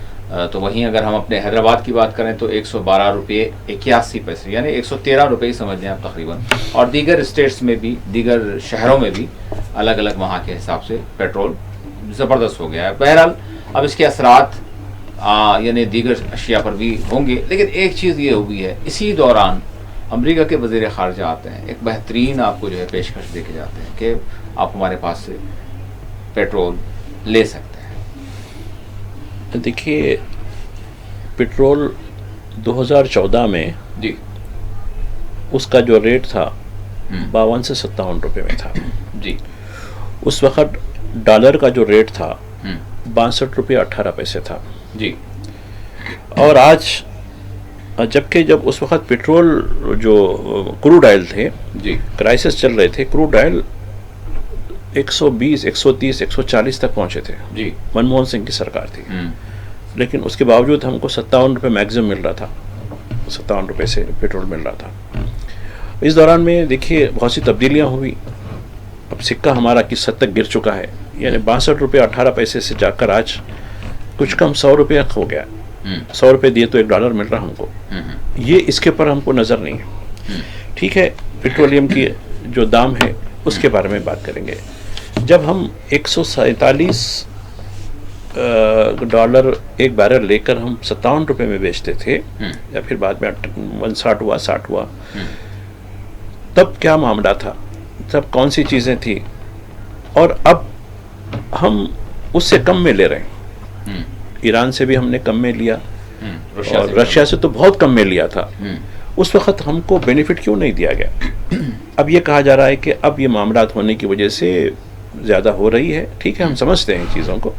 तो वहीं अगर हम अपने हैदराबाद की बात करें तो 112 रुपये 81 पैसे, यानी 113 रुपये ही समझ लें आप तकरीबन। और दीगर स्टेट्स में भी, दीगर शहरों में भी अलग अलग वहाँ के हिसाब से पेट्रोल ज़बरदस्त हो गया है। बहरहाल अब इसके असरात यानी दीगर अशिया पर भी होंगे, लेकिन एक चीज़ ये हुई है, इसी दौरान अमेरिका के वज़ीर ख़ारजा आते हैं, एक बेहतरीन आपको जो है पेशकश दे के जाते हैं कि आप हमारे पास से पेट्रोल ले सकते हैं। देखिए, पेट्रोल 2014 में जी उसका जो रेट था 52 से 57 रुपये में था जी। उस वक़्त डॉलर का जो रेट था 62 रुपये 18 पैसे था जी। और आज जब उस वक़्त पेट्रोल जो क्रूड ऑयल थे जी, क्राइसिस चल रहे थे, क्रूड ऑयल 120, 130, 140 तक पहुंचे थे जी। मनमोहन सिंह की सरकार थी, लेकिन उसके बावजूद हमको 57 रुपये मैक्सिमम मिल रहा था, 57 रुपये से पेट्रोल मिल रहा था। इस दौरान में देखिए बहुत सी तब्दीलियाँ हुई। अब सिक्का हमारा किस हद तक गिर चुका है, यानी 62 रुपये 18 पैसे से जाकर आज कुछ कम 100 रुपये हो गया। 100 रुपये दिए तो $1 मिल रहा हमको। ये इसके पर हमको नज़र नहीं है। ठीक है, पेट्रोलियम की जो दाम है उसके बारे में बात करेंगे। जब हम 147 डॉलर एक बैरल लेकर हम 57 रुपये में बेचते थे, या फिर बाद में 59 हुआ, 60 हुआ, तब क्या मामला था, तब कौन सी चीज़ें थी, और अब हम उससे कम में ले रहे हैं। ईरान से भी हमने कम में लिया और रशिया से तो बहुत कम में लिया था। उस वक़्त हमको बेनिफिट क्यों नहीं दिया गया? अब ये कहा जा रहा है कि अब ये मामलात होने की वजह से ज़्यादा हो रही है। ठीक है, हम समझते हैं चीज़ों को,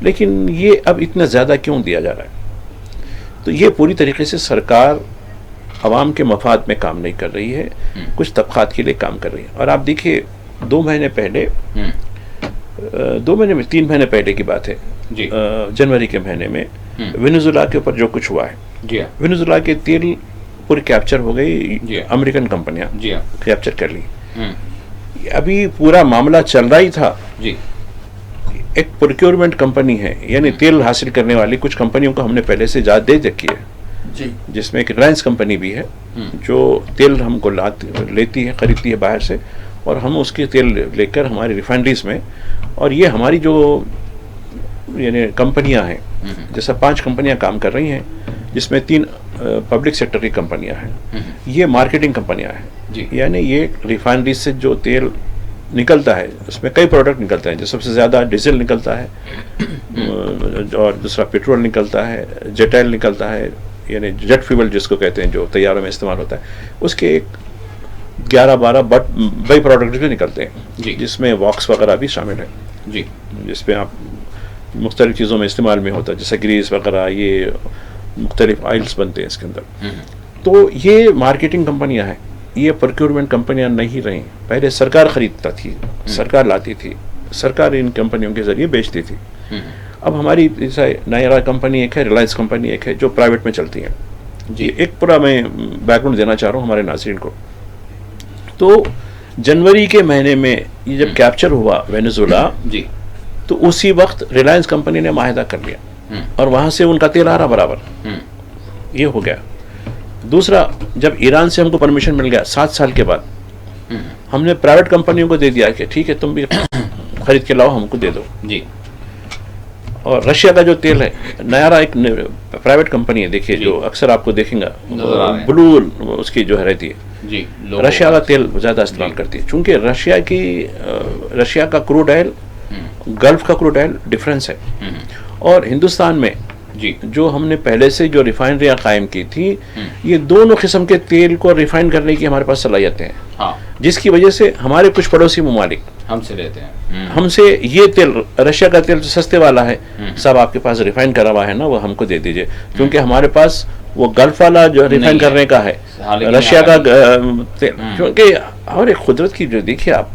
लेकिन ये अब इतना ज़्यादा क्यों दिया जा रहा है? तो ये पूरी तरीके से सरकार आवाम के मफाद में काम नहीं कर रही है, कुछ तबक़ात के लिए काम कर रही है। और आप देखिए 2 महीने पहले, 2 महीने में 3 महीने पहले की बात है, जनवरी के महीने में वेनेजुएला के ऊपर जो कुछ हुआ है, वेनेजुएला के तेल पूरी कैप्चर हो गई, अमेरिकन कंपनियां कैप्चर कर ली। अभी पूरा मामला चल रहा ही था जी। एक प्रोक्योरमेंट कंपनी है, यानी तेल हासिल करने वाली कुछ कंपनियों को हमने पहले से इजाज़त दे रखी है जी, जिसमें एक रिलायंस कंपनी भी है जो तेल हमको लेती है, खरीदती है बाहर से, और हम उसके तेल लेकर हमारी रिफाइनरीज में, और ये हमारी जो यानी कंपनियां हैं, जैसा 5 कंपनियां काम कर रही हैं, जिसमें 3 पब्लिक सेक्टर की कंपनियां हैं, ये मार्केटिंग कंपनियां हैं। यानी ये रिफाइनरी से जो तेल निकलता है उसमें कई प्रोडक्ट निकलते हैं, जो सबसे ज़्यादा डीजल निकलता है और दूसरा पेट्रोल निकलता है, जेट ऑयल निकलता है, यानी जेट फ्यूल जिसको कहते हैं, जो तैयारों में इस्तेमाल होता है, उसके एक 11-12 बड़े प्रोडक्ट भी निकलते हैं, जिसमें वॉक्स वगैरह भी शामिल है जी, जिसमें आप मुख्तलिफ चीज़ों में इस्तेमाल में होता है, जैसे ग्रीस वगैरह, ये मुख्तलिफ ऑयल्स बनते हैं इसके अंदर। तो ये मार्केटिंग कंपनियां हैं, ये प्रोक्योरमेंट कंपनियां नहीं रहीं। पहले सरकार खरीदता थी, सरकार लाती थी, सरकार इन कंपनियों के ज़रिए बेचती थी। अब हमारी नया कंपनी एक है, रिलायंस कंपनी एक है, जो प्राइवेट में चलती हैं जी। एक पूरा मैं बैकग्राउंड देना चाह रहा हूँ हमारे नाज़रीन को। तो जनवरी के महीने में ये जब कैप्चर हुआ वेनेजुएला जी, तो उसी वक्त रिलायंस कंपनी ने माहिदा कर लिया और वहाँ से उनका तेल आ रहा बराबर, ये हो गया। दूसरा, जब ईरान से हमको परमिशन मिल गया 7 साल के बाद, हमने प्राइवेट कंपनियों को दे दिया कि ठीक है तुम भी खरीद के लाओ, हमको दे दो जी। और रशिया का जो तेल है, नयारा एक प्राइवेट कंपनी है, देखिए जो अक्सर आपको देखेंगा ब्लू उसकी जो है रहती है जी, रशिया का तेल ज़्यादा इस्तेमाल करती है, चूंकि रशिया का क्रूड ऑयल गल्फ का क्रूड ऑयल डिफरेंस है। और हिंदुस्तान में जी जो हमने पहले से जो रिफाइनरियाँ कायम की थी, ये दोनों किस्म के तेल को रिफाइन करने की हमारे पास सलाहियतें हैं। हाँ, जिसकी वजह से हमारे कुछ पड़ोसी ममालिक हमसे लेते हैं, हमसे ये तेल, रशिया का तेल जो सस्ते वाला है, सब आपके पास रिफाइन करा हुआ है ना, वो हमको दे दीजिए, क्योंकि हमारे पास वो गल्फ वाला जो रिफाइन करने का है, रशिया का तेल, क्योंकि और एक कुदरत की जो देखिए आप,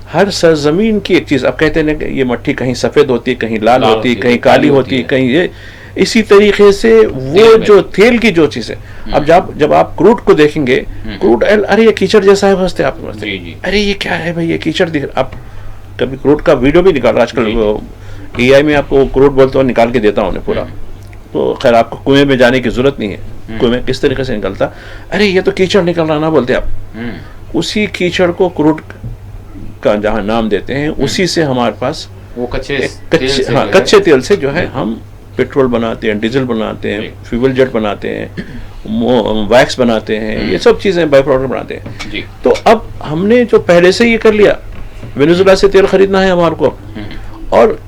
हर सरजमीन की एक चीज, अब कहते हैं कि ये मट्टी कहीं सफेद होती, कहीं लाल होती, कहीं काली होती, कहीं ये, इसी तरीके से वो जो तेल की जो चीज है, अब जब आप क्रूड को देखेंगे, क्रूड ऑयल, अरे ये कीचड़ जैसा है, हंसते आप, अरे ये क्या है भाई, ये कीचड़ दिख रहा। आप कभी क्रूड का वीडियो भी निकाल, आजकल AI में आपको क्रूड बोलते हो, निकाल के देता हूँ पूरा, तो खैर आपको कुएं में जाने की जरूरत नहीं है, कुएं में किस तरीके से निकलता, अरे ये तो कीचड़ निकल रहा ना बोलते आप, उसी कीचड़ को क्रूड का जहाँ नाम देते हैं, उसी से हमारे पास वो कच्चे तेल से जो है हम पेट्रोल बनाते हैं, डीजल बनाते हैं, फ्यूल जेट बनाते हैं, वैक्स बनाते हैं, ये सब चीजें बाई प्रोडक्ट बनाते हैं जी। तो अब हमने जो पहले से ये कर लिया, वेनेजुएला से तेल खरीदना है हमारे को, और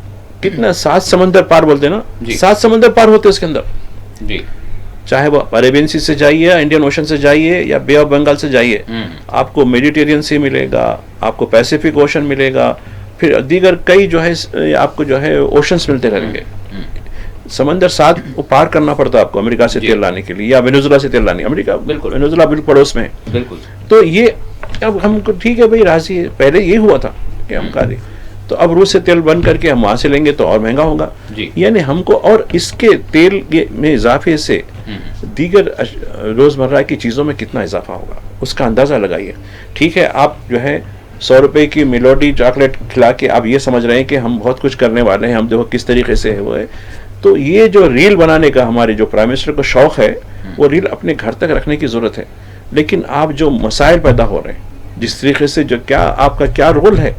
कितना 7 समंदर पार बोलते हैं ना, 7 समंदर पार होते हैं उसके अंदर जी, चाहे वो अरेबियन सी से जाइए या इंडियन ओशन से जाइए या बे ऑफ बंगाल से जाइए, आपको मेडिटेरियन सी मिलेगा, आपको पैसिफिक ओशन मिलेगा, फिर दीगर कई जो है आपको जो है ओशंस मिलते रहेंगे। समंदर 7 वो पार करना पड़ता है आपको अमेरिका से तेल लाने के लिए, या वेनेजुएला से तेल लाने, अमेरिका बिल्कुल, वेनेजुएला बिल्कुल पड़ोस में है बिल्कुल। तो ये अब हमको ठीक है भाई, राजी है, पहले ये हुआ था कि हम खा रहे, तो अब रूस से तेल बंद करके हम वहां से लेंगे तो और महंगा होगा, यानी हमको, और इसके तेल में इजाफे से दीगर रोजमर्रा की चीजों में कितना इजाफा होगा उसका अंदाजा लगाइए। ठीक है, आप जो है 100 रुपए की मिलोडी चॉकलेट खिला के आप ये समझ रहे हैं कि हम बहुत कुछ करने वाले हैं, हम देखो किस तरीके से है वो है, तो ये जो रील बनाने का हमारे जो प्राइम मिनिस्टर को शौक है, वो रील अपने घर तक रखने की जरूरत है। लेकिन आप जो मसाइल पैदा हो रहे हैं, जिस तरीके से जो क्या आपका क्या रोल है,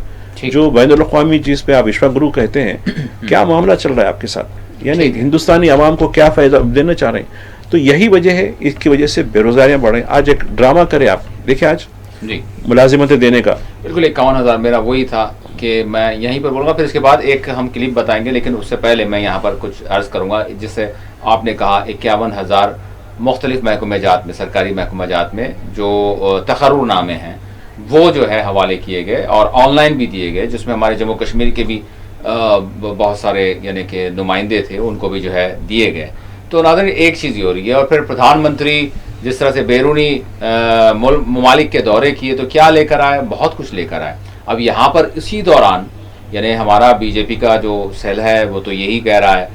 जो बैनुल अक़वामी जिस पे आप विश्व गुरु कहते हैं, क्या मामला चल रहा है आपके साथ, यानी हिंदुस्तानी आवाम को क्या फायदा देना चाह रहे हैं, तो यही वजह है, इसकी वजह से बेरोजगारियां बढ़ रही। आज एक ड्रामा करे आप देखिए, आज जी मुलाजिमतें देने का, बिल्कुल 51,000 मेरा वही था कि मैं यहीं पर बोलूँगा, फिर इसके बाद एक हम क्लिप बताएंगे, लेकिन उससे पहले मैं यहाँ पर कुछ अर्ज करूँगा। जिससे आपने कहा 51,000 मुख्तलिफ महकमे जात में, सरकारी महकमे जात में जो तकर्रुरनामे हैं वो जो है हवाले किए गए और ऑनलाइन भी दिए गए, जिसमें हमारे जम्मू कश्मीर के भी बहुत सारे यानी कि नुमाइंदे थे, उनको भी जो है दिए गए। तो नाज़रीन, एक चीज़ ये हो रही है, और फिर प्रधानमंत्री जिस तरह से बैरूनी ममालिक के दौरे किए तो क्या लेकर आए, बहुत कुछ लेकर आए। अब यहाँ पर इसी दौरान यानी हमारा बीजेपी का जो सेल है वो तो यही कह रहा है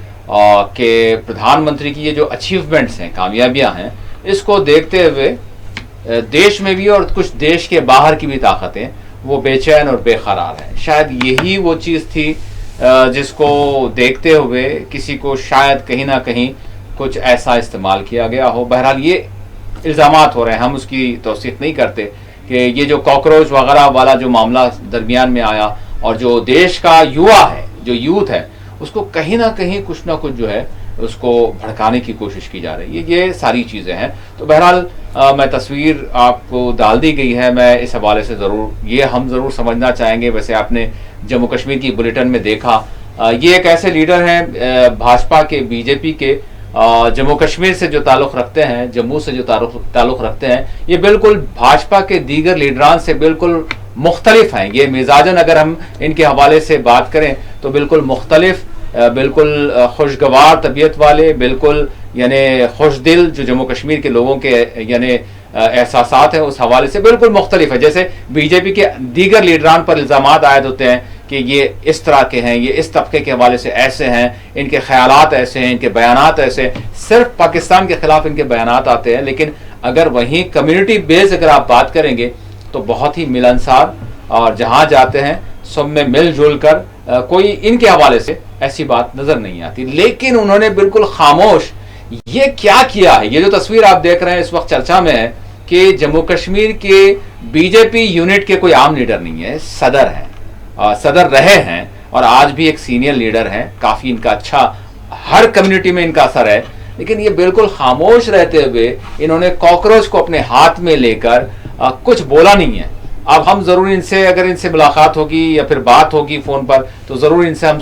कि प्रधानमंत्री की ये जो अचीवमेंट्स हैं, कामयाबियाँ हैं, इसको देखते हुए देश में भी और कुछ देश के बाहर की भी ताकतें वो बेचैन और बेकरार हैं। शायद यही वो चीज़ थी जिसको देखते हुए किसी को शायद कहीं ना कहीं कुछ ऐसा इस्तेमाल किया गया हो। बहरहाल ये इल्ज़ामात हो रहे हैं, हम उसकी तौसीक़ नहीं करते कि ये जो कॉकरोच वगैरह वाला जो मामला दरमियान में आया, और जो देश का युवा है, जो यूथ है, उसको कहीं ना कहीं कुछ ना कुछ जो है उसको भड़काने की कोशिश की जा रही है, ये सारी चीज़ें हैं। तो बहरहाल मैं तस्वीर आपको डाल दी गई है, मैं इस हवाले से हम ज़रूर समझना चाहेंगे। वैसे आपने जम्मू कश्मीर की बुलेटिन में देखा, ये एक ऐसे लीडर हैं भाजपा के, बीजेपी के, जम्मू कश्मीर से जो ताल्लुक़ रखते हैं, जम्मू से जो ताल्लुक़ रखते हैं, ये बिल्कुल भाजपा के दीगर लीडरान से बिल्कुल मुख्तलिफ हैं। ये मिजाजन अगर हम इनके हवाले से बात करें तो बिल्कुल मुख्तलिफ, बिल्कुल खुशगवार तबीयत वाले, बिल्कुल यानी खुश दिल, जो जम्मू कश्मीर के लोगों के यानी एहसासात हैं उस हवाले से बिल्कुल मुख्तलिफ है। जैसे बीजेपी के दीगर लीडरान पर इल्ज़ामात आयद होते हैं कि ये इस तरह के हैं, ये इस तबके के हवाले से ऐसे हैं, इनके ख्यालात ऐसे हैं, इनके बयानात ऐसे, सिर्फ पाकिस्तान के खिलाफ इनके बयानात आते हैं। लेकिन अगर वहीं कम्युनिटी बेस अगर आप बात करेंगे तो बहुत ही मिलनसार, और जहाँ जाते हैं सब में मिलजुल कर कोई इनके हवाले से ऐसी बात नज़र नहीं आती। लेकिन उन्होंने बिल्कुल खामोश ये क्या किया है? ये जो तस्वीर आप देख रहे हैं इस वक्त चर्चा में है कि जम्मू कश्मीर के बीजेपी यूनिट के कोई आम लीडर नहीं है, सदर हैं, सदर रहे हैं और आज भी एक सीनियर लीडर हैं, काफी इनका अच्छा हर कम्युनिटी में इनका असर है, लेकिन ये बिल्कुल खामोश रहते हुए इन्होंने कॉकरोच को अपने हाथ में लेकर कुछ बोला नहीं है। अब हम जरूर इनसे, अगर इनसे मुलाकात होगी या फिर बात होगी फोन पर, तो जरूर इनसे हम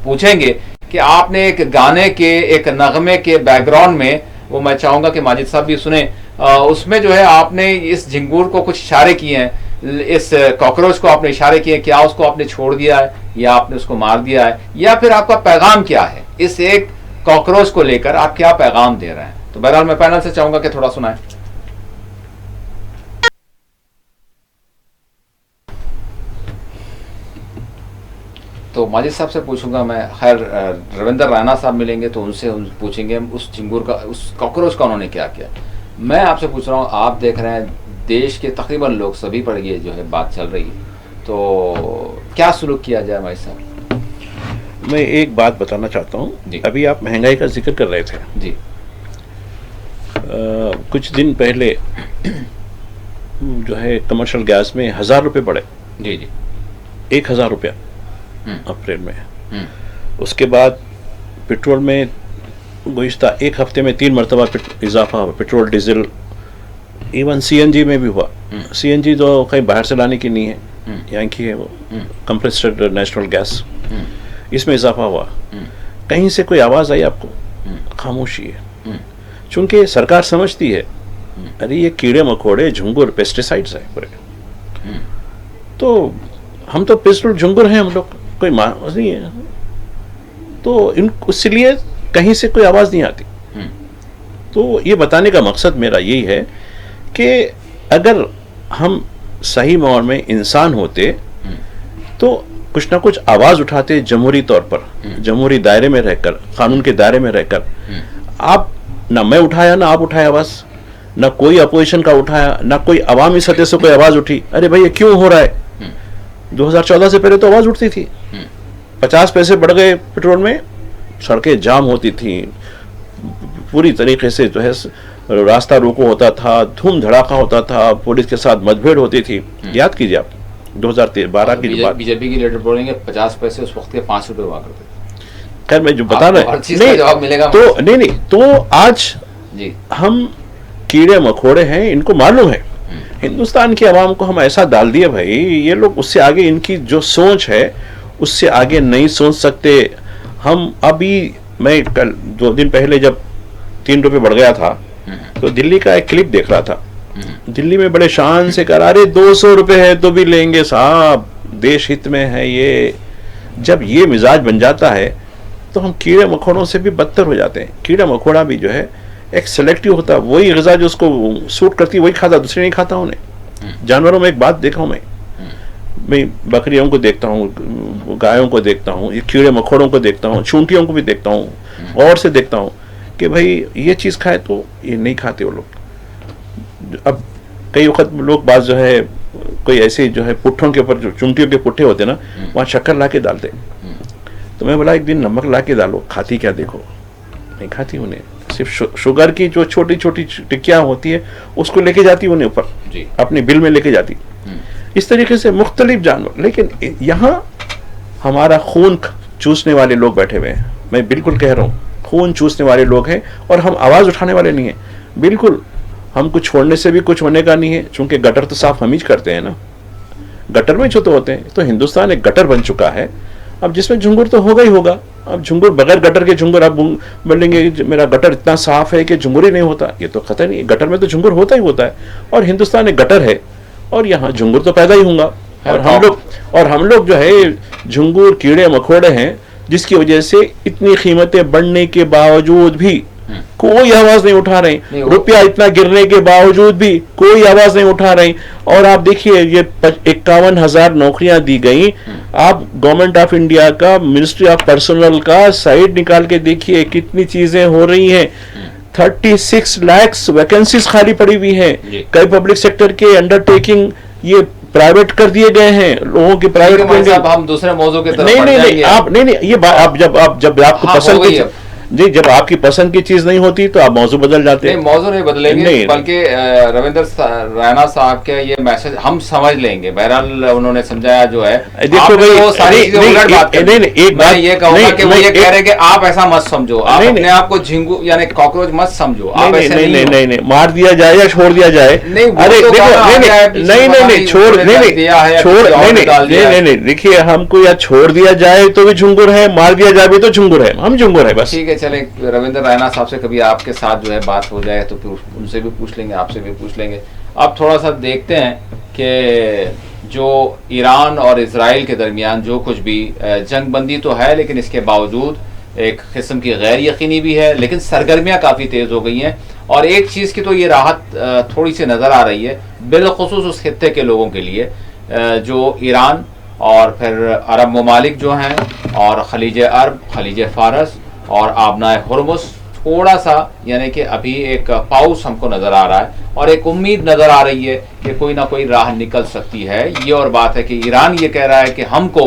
पूछेंगे कि आपने एक गाने के, एक नगमे के बैकग्राउंड में, वो मैं चाहूंगा कि माजिद साहब भी सुने, उसमें जो है आपने इस झिंगुर को कुछ इशारे किए हैं, इस कॉकरोच को आपने इशारे किए, क्या उसको आपने छोड़ दिया है या आपने उसको मार दिया है, या फिर आपका पैगाम क्या है इस एक कॉकरोच को लेकर, आप क्या पैगाम दे रहे हैं? तो बहरहाल मैं पैनल से चाहूंगा कि थोड़ा सुनाएं। तो माजिद साहब से पूछूंगा मैं, खैर रविंदर राणा साहब मिलेंगे तो उनसे पूछेंगे उस झिंगुर का, उस कॉकरोच का उन्होंने क्या किया। मैं आपसे पूछ रहा हूँ, आप देख रहे हैं देश के तकरीबन लोग सभी पर ये जो है बात चल रही है, तो क्या सुलूक किया जाए भाई साहब? मैं एक बात बताना चाहता हूँ। अभी आप महंगाई का जिक्र कर रहे थे जी। कुछ दिन पहले जो है कमर्शियल गैस में 1000 रुपये बढ़े। जी जी। 1000 रुपया अप्रैल में। उसके बाद पेट्रोल में गुज़िश्ता एक हफ्ते में 3 मरतबा इजाफा हुआ, पेट्रोल डीजल, इवन सीएनजी में भी हुआ। सीएनजी तो कहीं बाहर से लाने की नहीं है, यहाँ की है वो, कंप्रेस्ड नेचुरल गैस, इसमें इजाफा हुआ। कहीं से कोई आवाज़ आई आपको? खामोशी है। चूंकि सरकार समझती है अरे ये कीड़े मकोड़े झुंगुर पेस्टिसाइड्स है पूरे, तो हम तो पेस्टल झुंगुर हैं, हम लोग कोई नहीं है, तो इसलिए कहीं से कोई आवाज़ नहीं आती। तो ये बताने का मकसद मेरा यही है कि अगर हम सही माहौल में इंसान होते तो कुछ ना कुछ आवाज़ उठाते, जमहूरी तौर पर, जमहूरी दायरे में रहकर, कानून के दायरे में रहकर। आप ना मैं उठाया ना आप उठाए आवाज़, ना कोई अपोजिशन का उठाया, ना कोई अवामी सतह से कोई आवाज़ उठी, अरे भाई ये क्यों हो रहा है? 2014 से पहले तो आवाज़ उठती थी, 50 पैसे बढ़ गए पेट्रोल में, सड़कें जाम होती थी, पूरी तरीके से जो है रास्ता रोको होता था, धूम धड़ाका होता था, पुलिस के साथ मुठभेड़ होती थी। याद कीजिए आप 2012 की बात। बीजेपी की लीडर बोलेंगे 50 पैसे उस वक्त के 5 रुपए हुआ करते थे। खैर मैं जो बता रहा नहीं, जवाब मिलेगा तो नहीं, तो आज जी हम कीड़े मकोड़े हैं, इनको मालूम है। हिंदुस्तान की आवाम को हम ऐसा डाल दिए भाई, ये लोग उससे आगे, इनकी जो सोच है उससे आगे नहीं सोच सकते। हम अभी, मैं कल 2 दिन पहले जब 3 रुपये बढ़ गया था तो दिल्ली का एक क्लिप देख रहा था। दिल्ली में बड़े शान से कह रहा, अरे 200 रुपये है तो भी लेंगे साहब, देश हित में है ये। जब ये मिजाज बन जाता है तो हम कीड़े मकोड़ों से भी बदतर हो जाते हैं। कीड़ा मकोड़ा भी जो है एक सेलेक्टिव होता है, वही ग़िज़ा जो उसको सूट करती है वही खाता, दूसरे नहीं खाता उन्हें। जानवरों में एक बात देखा हूँ मैं बकरियों को देखता हूँ, गायों को देखता हूँ, ये कीड़े मकोड़ों को देखता हूँ, चूंटियों को भी देखता हूँ, और से देखता हूँ कि भाई ये चीज़ खाए तो ये नहीं खाते वो लोग। अब कई वक्त लोग बात जो है, कोई ऐसे जो है पुट्ठों के ऊपर, जो चुंटियों के पुट्ठे होते ना, वहाँ शक्कर ला के डालते। तो मैं बोला एक दिन नमक ला के डालो, खाती क्या देखो, नहीं खाती उन्हें। सिर्फ शुगर की जो छोटी छोटी टिक्कियाँ होती है उसको लेके जाती उन्हें ऊपर, अपने बिल में लेके जाती। इस तरीके से मुख्तलिफ जानवर। लेकिन यहाँ हमारा खून चूसने वाले लोग बैठे हुए हैं, मैं बिल्कुल कह रहा हूँ, खून चूसने वाले लोग हैं, और हम आवाज़ उठाने वाले नहीं हैं। बिल्कुल हमको छोड़ने से भी कुछ होने का नहीं है, चूंकि गटर तो साफ हम ही करते हैं ना, गटर में जो तो होते हैं। तो हिंदुस्तान एक गटर बन चुका है अब, जिसमें झुंगुर तो होगा ही होगा। अब झुंगुर, बगैर गटर के झुंगुर, आप बोलेंगे मेरा गटर इतना साफ है कि झुंगुर ही नहीं होता, ये तो खतरा नहीं है। गटर में तो झुंगुर होता ही होता है, और हिंदुस्तान एक गटर है, और यहाँ झुंगुर तो पैदा ही होगा। और हम लोग जो है झुंगुर कीड़े मकोड़े हैं, जिसकी वजह से इतनी कीमतें बढ़ने के बावजूद भी कोई आवाज नहीं उठा रहे, रुपया इतना गिरने के बावजूद भी कोई आवाज नहीं उठा रही। और आप देखिए ये 51,000 नौकरियां दी गई। आप गवर्नमेंट ऑफ इंडिया का, मिनिस्ट्री ऑफ पर्सनल का साइट निकाल के देखिए कितनी चीजें हो रही हैं। 36 लाख वैकेंसीज खाली पड़ी हुई हैं। कई पब्लिक सेक्टर के अंडरटेकिंग ये प्राइवेट कर दिए गए हैं, लोगों के प्राइवेट। हम दूसरे मौजूद के नहीं, आप नहीं, ये आप जब आपको पसंद जी, जब आपकी पसंद की चीज नहीं होती तो आप मौजू बदल जाते हैं। नहीं, मौजू नहीं बदलेंगे, बल्कि रविंदर रैना साहब के ये मैसेज हम समझ लेंगे। बहरहाल उन्होंने समझाया जो है, देखो भाई, वो सारी चीजें उलट बात कर, नहीं, एक बात ये कहूंगा कि वो ये कह रहे कि आप ऐसा मत समझो, आप अपने आप को झिंगू यानी कॉकरोच मत समझो, आप ऐसे नहीं, मार दिया जाए या छोड़ दिया जाए। अरे देखो, नहीं, देखिए, हमको या छोड़ दिया जाए तो भी झुंगुर है, मार दिया जाए भी तो झुंगुर है, हम झुंगुर है बस। ठीक है, चले रविंद्र रैना साहब से कभी आपके साथ जो है बात हो जाए तो फिर उनसे भी पूछ लेंगे, आपसे भी पूछ लेंगे। अब थोड़ा सा देखते हैं कि जो ईरान और इजराइल के दरमियान जो कुछ भी जंग बंदी तो है, लेकिन इसके बावजूद एक किस्म की गैर यकीनी भी है, लेकिन सरगर्मियां काफ़ी तेज़ हो गई हैं। और एक चीज़ की तो ये राहत थोड़ी सी नज़र आ रही है, बिलखुसूस उस खित्ते के लोगों के लिए जो ईरान और फिर अरब ममालिक जो हैं, और खलीज अरब, खलीज फारस और आबनाए हुर्मुस, थोड़ा सा यानी कि अभी एक पाउस हमको नज़र आ रहा है और एक उम्मीद नज़र आ रही है कि कोई ना कोई राह निकल सकती है। ये और बात है कि ईरान ये कह रहा है कि हमको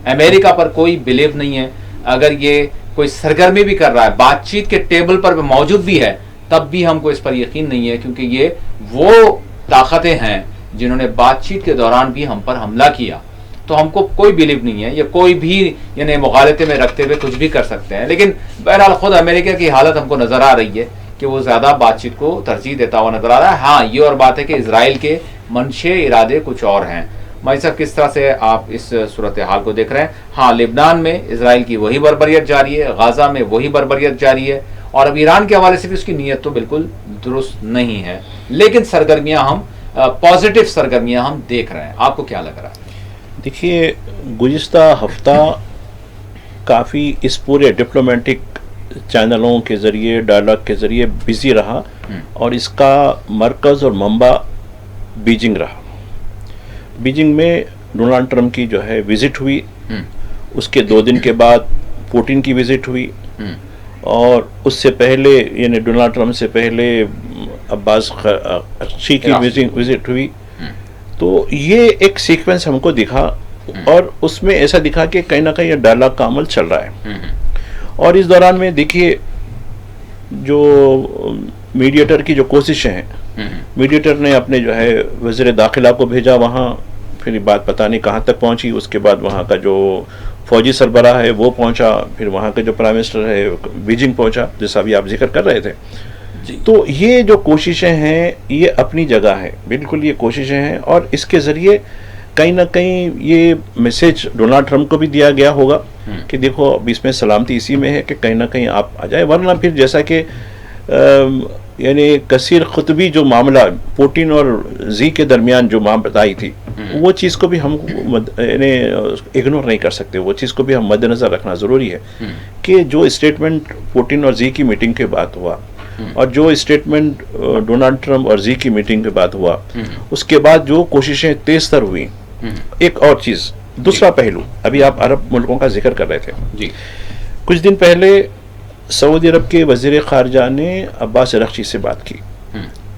अमेरिका पर कोई बिलीव नहीं है, अगर ये कोई सरगर्मी भी कर रहा है, बातचीत के टेबल पर मौजूद भी है, तब भी हमको इस पर यकीन नहीं है, क्योंकि ये वो ताकतें हैं जिन्होंने बातचीत के दौरान भी हम पर हमला किया, तो हमको कोई बिलीव नहीं है। ये कोई भी यानी मुगालते में रखते हुए कुछ भी कर सकते हैं, लेकिन बहरहाल खुद अमेरिका की हालत हमको नज़र आ रही है कि वो ज़्यादा बातचीत को तरजीह देता हुआ नज़र आ रहा है। हाँ, ये और बात है कि इसराइल के मंशे इरादे कुछ और हैं। भाई साहब, किस तरह से आप इस सूरत हाल को देख रहे हैं? हाँ, लिबनान में इसराइल की वही बर्बरियत जारी है, गाजा में वही बर्बरियत जारी है, और अब ईरान के हवाले से भी उसकी नीयत तो बिल्कुल दुरुस्त नहीं है, लेकिन सरगर्मियां हम पॉजिटिव सरगर्मियां हम देख रहे हैं। आपको क्या लग रहा है? देखिए, गुज़िश्ता हफ्ता काफ़ी इस पूरे डिप्लोमेटिक चैनलों के ज़रिए, डायलॉग के ज़रिए बिजी रहा, और इसका मरकज़ और मंबा बीजिंग रहा। बीजिंग में डोनाल्ड ट्रंप की जो है विज़िट हुई, उसके 2 दिन के बाद पुतिन की विज़िट हुई, और उससे पहले यानी डोनाल्ड ट्रंप से पहले अब्बास अरगची की विज़िट हुई। तो ये एक सीक्वेंस हमको दिखा, और उसमें ऐसा दिखा कि कहीं ना कहीं डायलॉग का अमल चल रहा है। और इस दौरान में देखिए, जो मीडिएटर की जो कोशिशें हैं, मीडिएटर ने अपने जो है वज़ीर दाखिला को भेजा वहाँ, फिर बात पता नहीं कहाँ तक पहुँची। उसके बाद वहाँ का जो फौजी सरबराह है वो पहुँचा, फिर वहाँ का जो प्राइम मिनिस्टर है बीजिंग पहुँचा, जैसा अभी आप जिक्र कर रहे थे। तो ये जो कोशिशें हैं ये अपनी जगह है, बिल्कुल ये कोशिशें हैं, और इसके ज़रिए कहीं ना कहीं ये मैसेज डोनाल्ड ट्रंप को भी दिया गया होगा कि देखो, अब इसमें सलामती इसी में है कि कहीं ना कहीं आप आ जाए, वरना फिर जैसा कि यानी कसीर खुतबी जो मामला पुतिन और जी के दरमियान जो बताई थी, वो चीज़ को भी हम यानी इग्नोर नहीं कर सकते। वो चीज़ को भी हम मद्देनज़र रखना ज़रूरी है कि जो स्टेटमेंट पुतिन और जी की मीटिंग के बाद हुआ, और जो स्टेटमेंट डोनाल्ड ट्रंप और जी की मीटिंग के बाद हुआ, उसके बाद जो कोशिशें तेज तर हुई। एक और चीज़, दूसरा पहलू, अभी आप अरब मुल्कों का जिक्र कर रहे थे जी। कुछ दिन पहले सऊदी अरब के वज़ीर ख़ारजा ने अब्बास अरगची से बात की।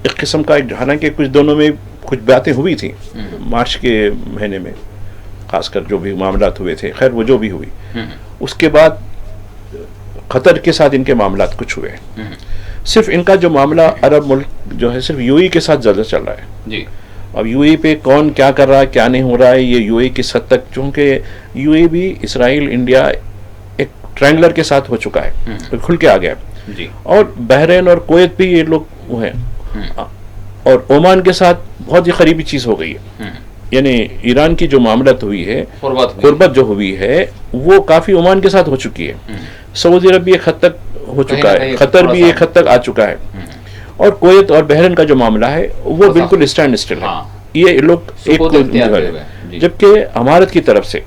एक किस्म का, हालांकि कुछ दोनों में कुछ बातें हुई थी मार्च के महीने में, खासकर जो भी मामलात हुए थे, खैर वो जो भी हुई, उसके बाद कतर के साथ इनके मामलात कुछ हुए। सिर्फ इनका जो मामला अरब मुल्क जो है सिर्फ यूएई के साथ ज़्यादा चल रहा है जी। अब यूएई पे कौन क्या कर रहा है, क्या नहीं हो रहा है, ये यूएई किस हद तक, चूँकि यूएई भी इसराइल, इंडिया एक ट्रायंगुलर के साथ हो चुका है, तो खुल के आ गया जी। और बहरीन और कुवैत भी ये लोग वो हैं, और ओमान के साथ बहुत ही करीबी चीज़ हो गई है। यानी ईरान की जो मामलत हुई है, कुर्बत जो हुई है, वो काफ़ी ओमान के साथ हो चुकी है। सऊदी अरब भी एक हद तक हो चुका है, कतर भी एक हद तक आ चुका है, और कुवैत और बहरीन का जो मामला है वो बिल्कुल स्टैंड स्टिल है। ये लोग एक, जबकि अमारत की तरफ से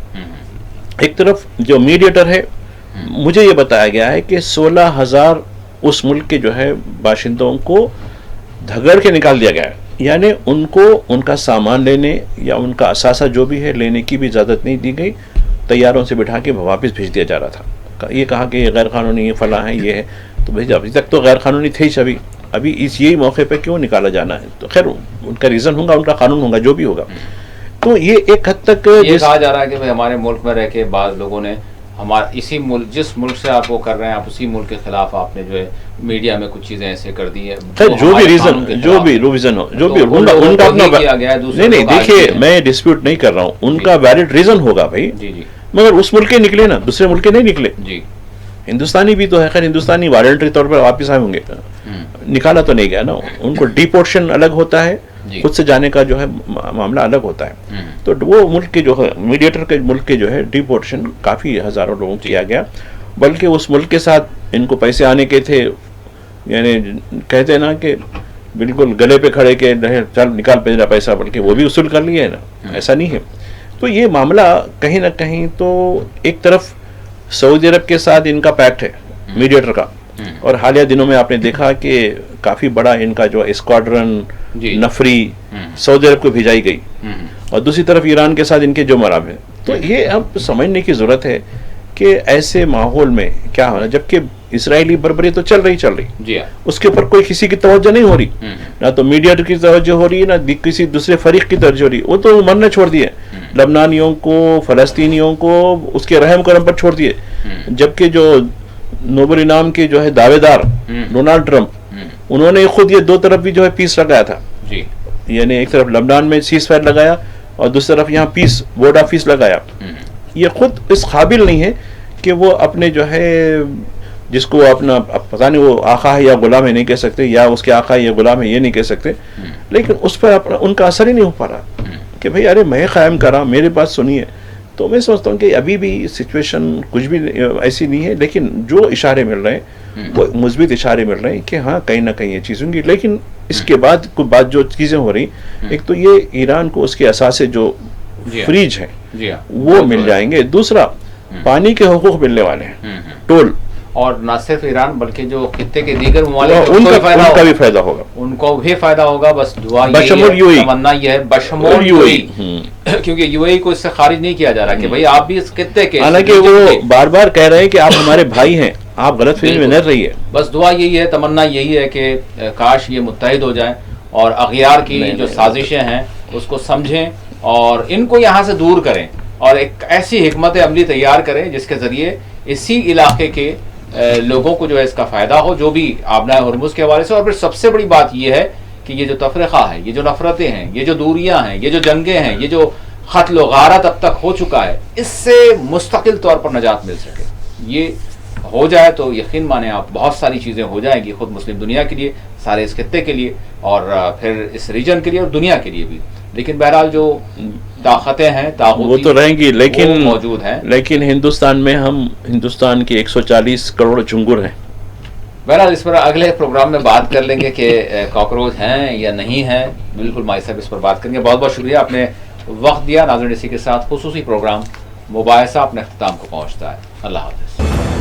एक तरफ जो मीडिएटर है, मुझे ये बताया गया है कि 16,000 उस मुल्क के जो है बाशिंदों को धगड़ के निकाल दिया गया है। यानी उनको उनका सामान लेने या उनका असासा जो भी है लेने की भी इजाज़त नहीं दी गई, तैयारों से बिठा के वापस भेज दिया जा रहा था। ये कहा कि ये गैर कानूनी फला है, ये है, तो भाई अभी तक तो गैर कानूनी थे ही, अभी इस यही मौके पे क्यों निकाला जाना है? तो खैर उनका रीज़न होगा, उनका कानून होगा, जो भी होगा। तो ये एक हद तक ये कहा जा रहा है कि भाई हमारे मुल्क में रह के बाद लोगों ने हमारा इसी मुल्क, जिस मुल्क से आप वो कर रहे हैं, आप उसी मुल्क के खिलाफ आपने जो है मीडिया में कुछ चीजें ऐसे कर दी है, जो भी रीजन, जो भी रीजन हो, जो भी उनका अपना किया गया है। नहीं, देखिए मैं डिस्प्यूट नहीं कर रहा हूँ, उनका वैलिड रीजन होगा भाई, जी, मगर उस मुल्क के निकले ना, दूसरे मुल्क के नहीं निकले जी। हिंदुस्तानी भी तो है, खैर हिंदुस्तानी वॉलंटरी तौर पर वापस आए होंगे, निकाला तो नहीं गया ना उनको। डिपोर्शन अलग होता है, खुद से जाने का जो है मामला अलग होता है। तो वो मुल्क के जो है मीडिएटर के मुल्क के जो है डिपोर्टेशन काफ़ी हज़ारों लोगों किया गया, बल्कि उस मुल्क के साथ इनको पैसे आने के थे, यानी कहते हैं ना कि बिल्कुल गले पे खड़े के चल निकाल मेरा पैसा, बल्कि वो भी वसूल कर लिए है ना, ऐसा नहीं है। तो ये मामला कहीं ना कहीं तो एक तरफ सऊदी अरब के साथ इनका पैक्ट है मीडिएटर का, और हालिया दिनों में आपने देखा कि काफ़ी बड़ा इनका जो स्क्वाड्रन नफरी सऊदी अरब को भिजाई गई, और दूसरी तरफ ईरान के साथ इनके जो मराब है। तो ये अब समझने की ज़रूरत है कि ऐसे माहौल में क्या होना, जबकि इसराइली बर्बरी तो चल रही जी, उसके ऊपर कोई किसी की तवज्जो नहीं हो रही, ना तो मीडिया की तवज्जो हो रही है, ना किसी दूसरे फरीक की तवज्जो हो रही। वो तो मरने छोड़ दिए लबनानियों को, फलस्तीनियों को, उसके रहम करम पर छोड़ दिए, जबकि जो नोबेल इनाम के जो है दावेदार डोनाल्ड ट्रंप, उन्होंने खुद ये दो तरफ भी जो है पीस लगाया था जी, यानी एक तरफ लबनान में सीज फायर लगाया और दूसरी तरफ यहाँ पीस बोर्ड ऑफिस लगाया। ये खुद इस काबिल नहीं है कि वो अपने जो है जिसको अपना पता नहीं वो आका है या गुलाम है नहीं कह सकते, या उसके आका है या गुलाम है ये नहीं कह सकते, लेकिन उस पर अपना उनका असर ही नहीं हो पा रहा कि भाई अरे मैं कायम करा, मेरे बात सुनिए। तो मैं समझता हूँ कि अभी भी सिचुएशन कुछ भी ऐसी नहीं है, लेकिन जो इशारे मिल रहे हैं वो मुस्बित इशारे मिल रहे हैं कि हाँ कहीं ना कहीं ये चीज़ होंगी। लेकिन इसके बाद कुछ बात जो चीज़ें हो रही, एक तो ये ईरान को उसके असासे जो फ्रीज है वो मिल जाएंगे, दूसरा पानी के हुकूक मिलने वाले हैं, टोल, और न सिर्फ ईरान बल्कि जो खित्ते के दीगर ममालिक उनका भी फायदा होगा, उनको भी फायदा होगा। बस दुआ तमन्ना ये है बशमूल यूएई, क्योंकि यूएई को इससे खारिज नहीं किया जा रहा कि भाई आप भी इस खित्ते के, हालांकि वो बार बार कह रहे हैं कि आप हमारे भाई हैं, आप गलत फहमी में न रहिए। बस दुआ यही है, तमन्ना यही है कि काश ये मुत्तहिद हो जाए और अगयार की जो साजिशें हैं उसको समझें और इनको यहाँ से दूर करें, और एक ऐसी हिकमत अमली तैयार करें जिसके ज़रिए इसी इलाके के लोगों को जो है इसका फ़ायदा हो, जो भी आबना हुर्मुज़ के हवाले से। और फिर सबसे बड़ी बात यह है कि ये जो तफरीक़ा है, ये जो नफ़रतें हैं, ये जो दूरियां हैं, ये जो जंगें हैं, ये जो क़त्ल व गारत अब तक हो चुका है, इससे मुस्तकिल तौर पर निजात मिल सके। ये हो जाए तो यकीन माने आप बहुत सारी चीज़ें हो जाएंगी, ख़ुद मुस्लिम दुनिया के लिए, सारे इस खित्ते के लिए, और फिर इस रीजन के लिए और दुनिया के लिए भी। लेकिन बहरहाल जो ताकतें हैं वो तो रहेंगी, लेकिन मौजूद हैं। लेकिन हिंदुस्तान में हम हिंदुस्तान के 140 करोड़ चुंगुर हैं। बहरहाल इस पर अगले प्रोग्राम में बात कर लेंगे कि कॉकरोच हैं या नहीं हैं। बिल्कुल माई साहब इस पर बात करेंगे। बहुत बहुत शुक्रिया, आपने वक्त दिया। नाज़रीन, इसी के साथ खुसूसी प्रोग्राम मुबाहिसा अपने अख्ताम को पहुँचता है। अल्लाह हाफ़िज़।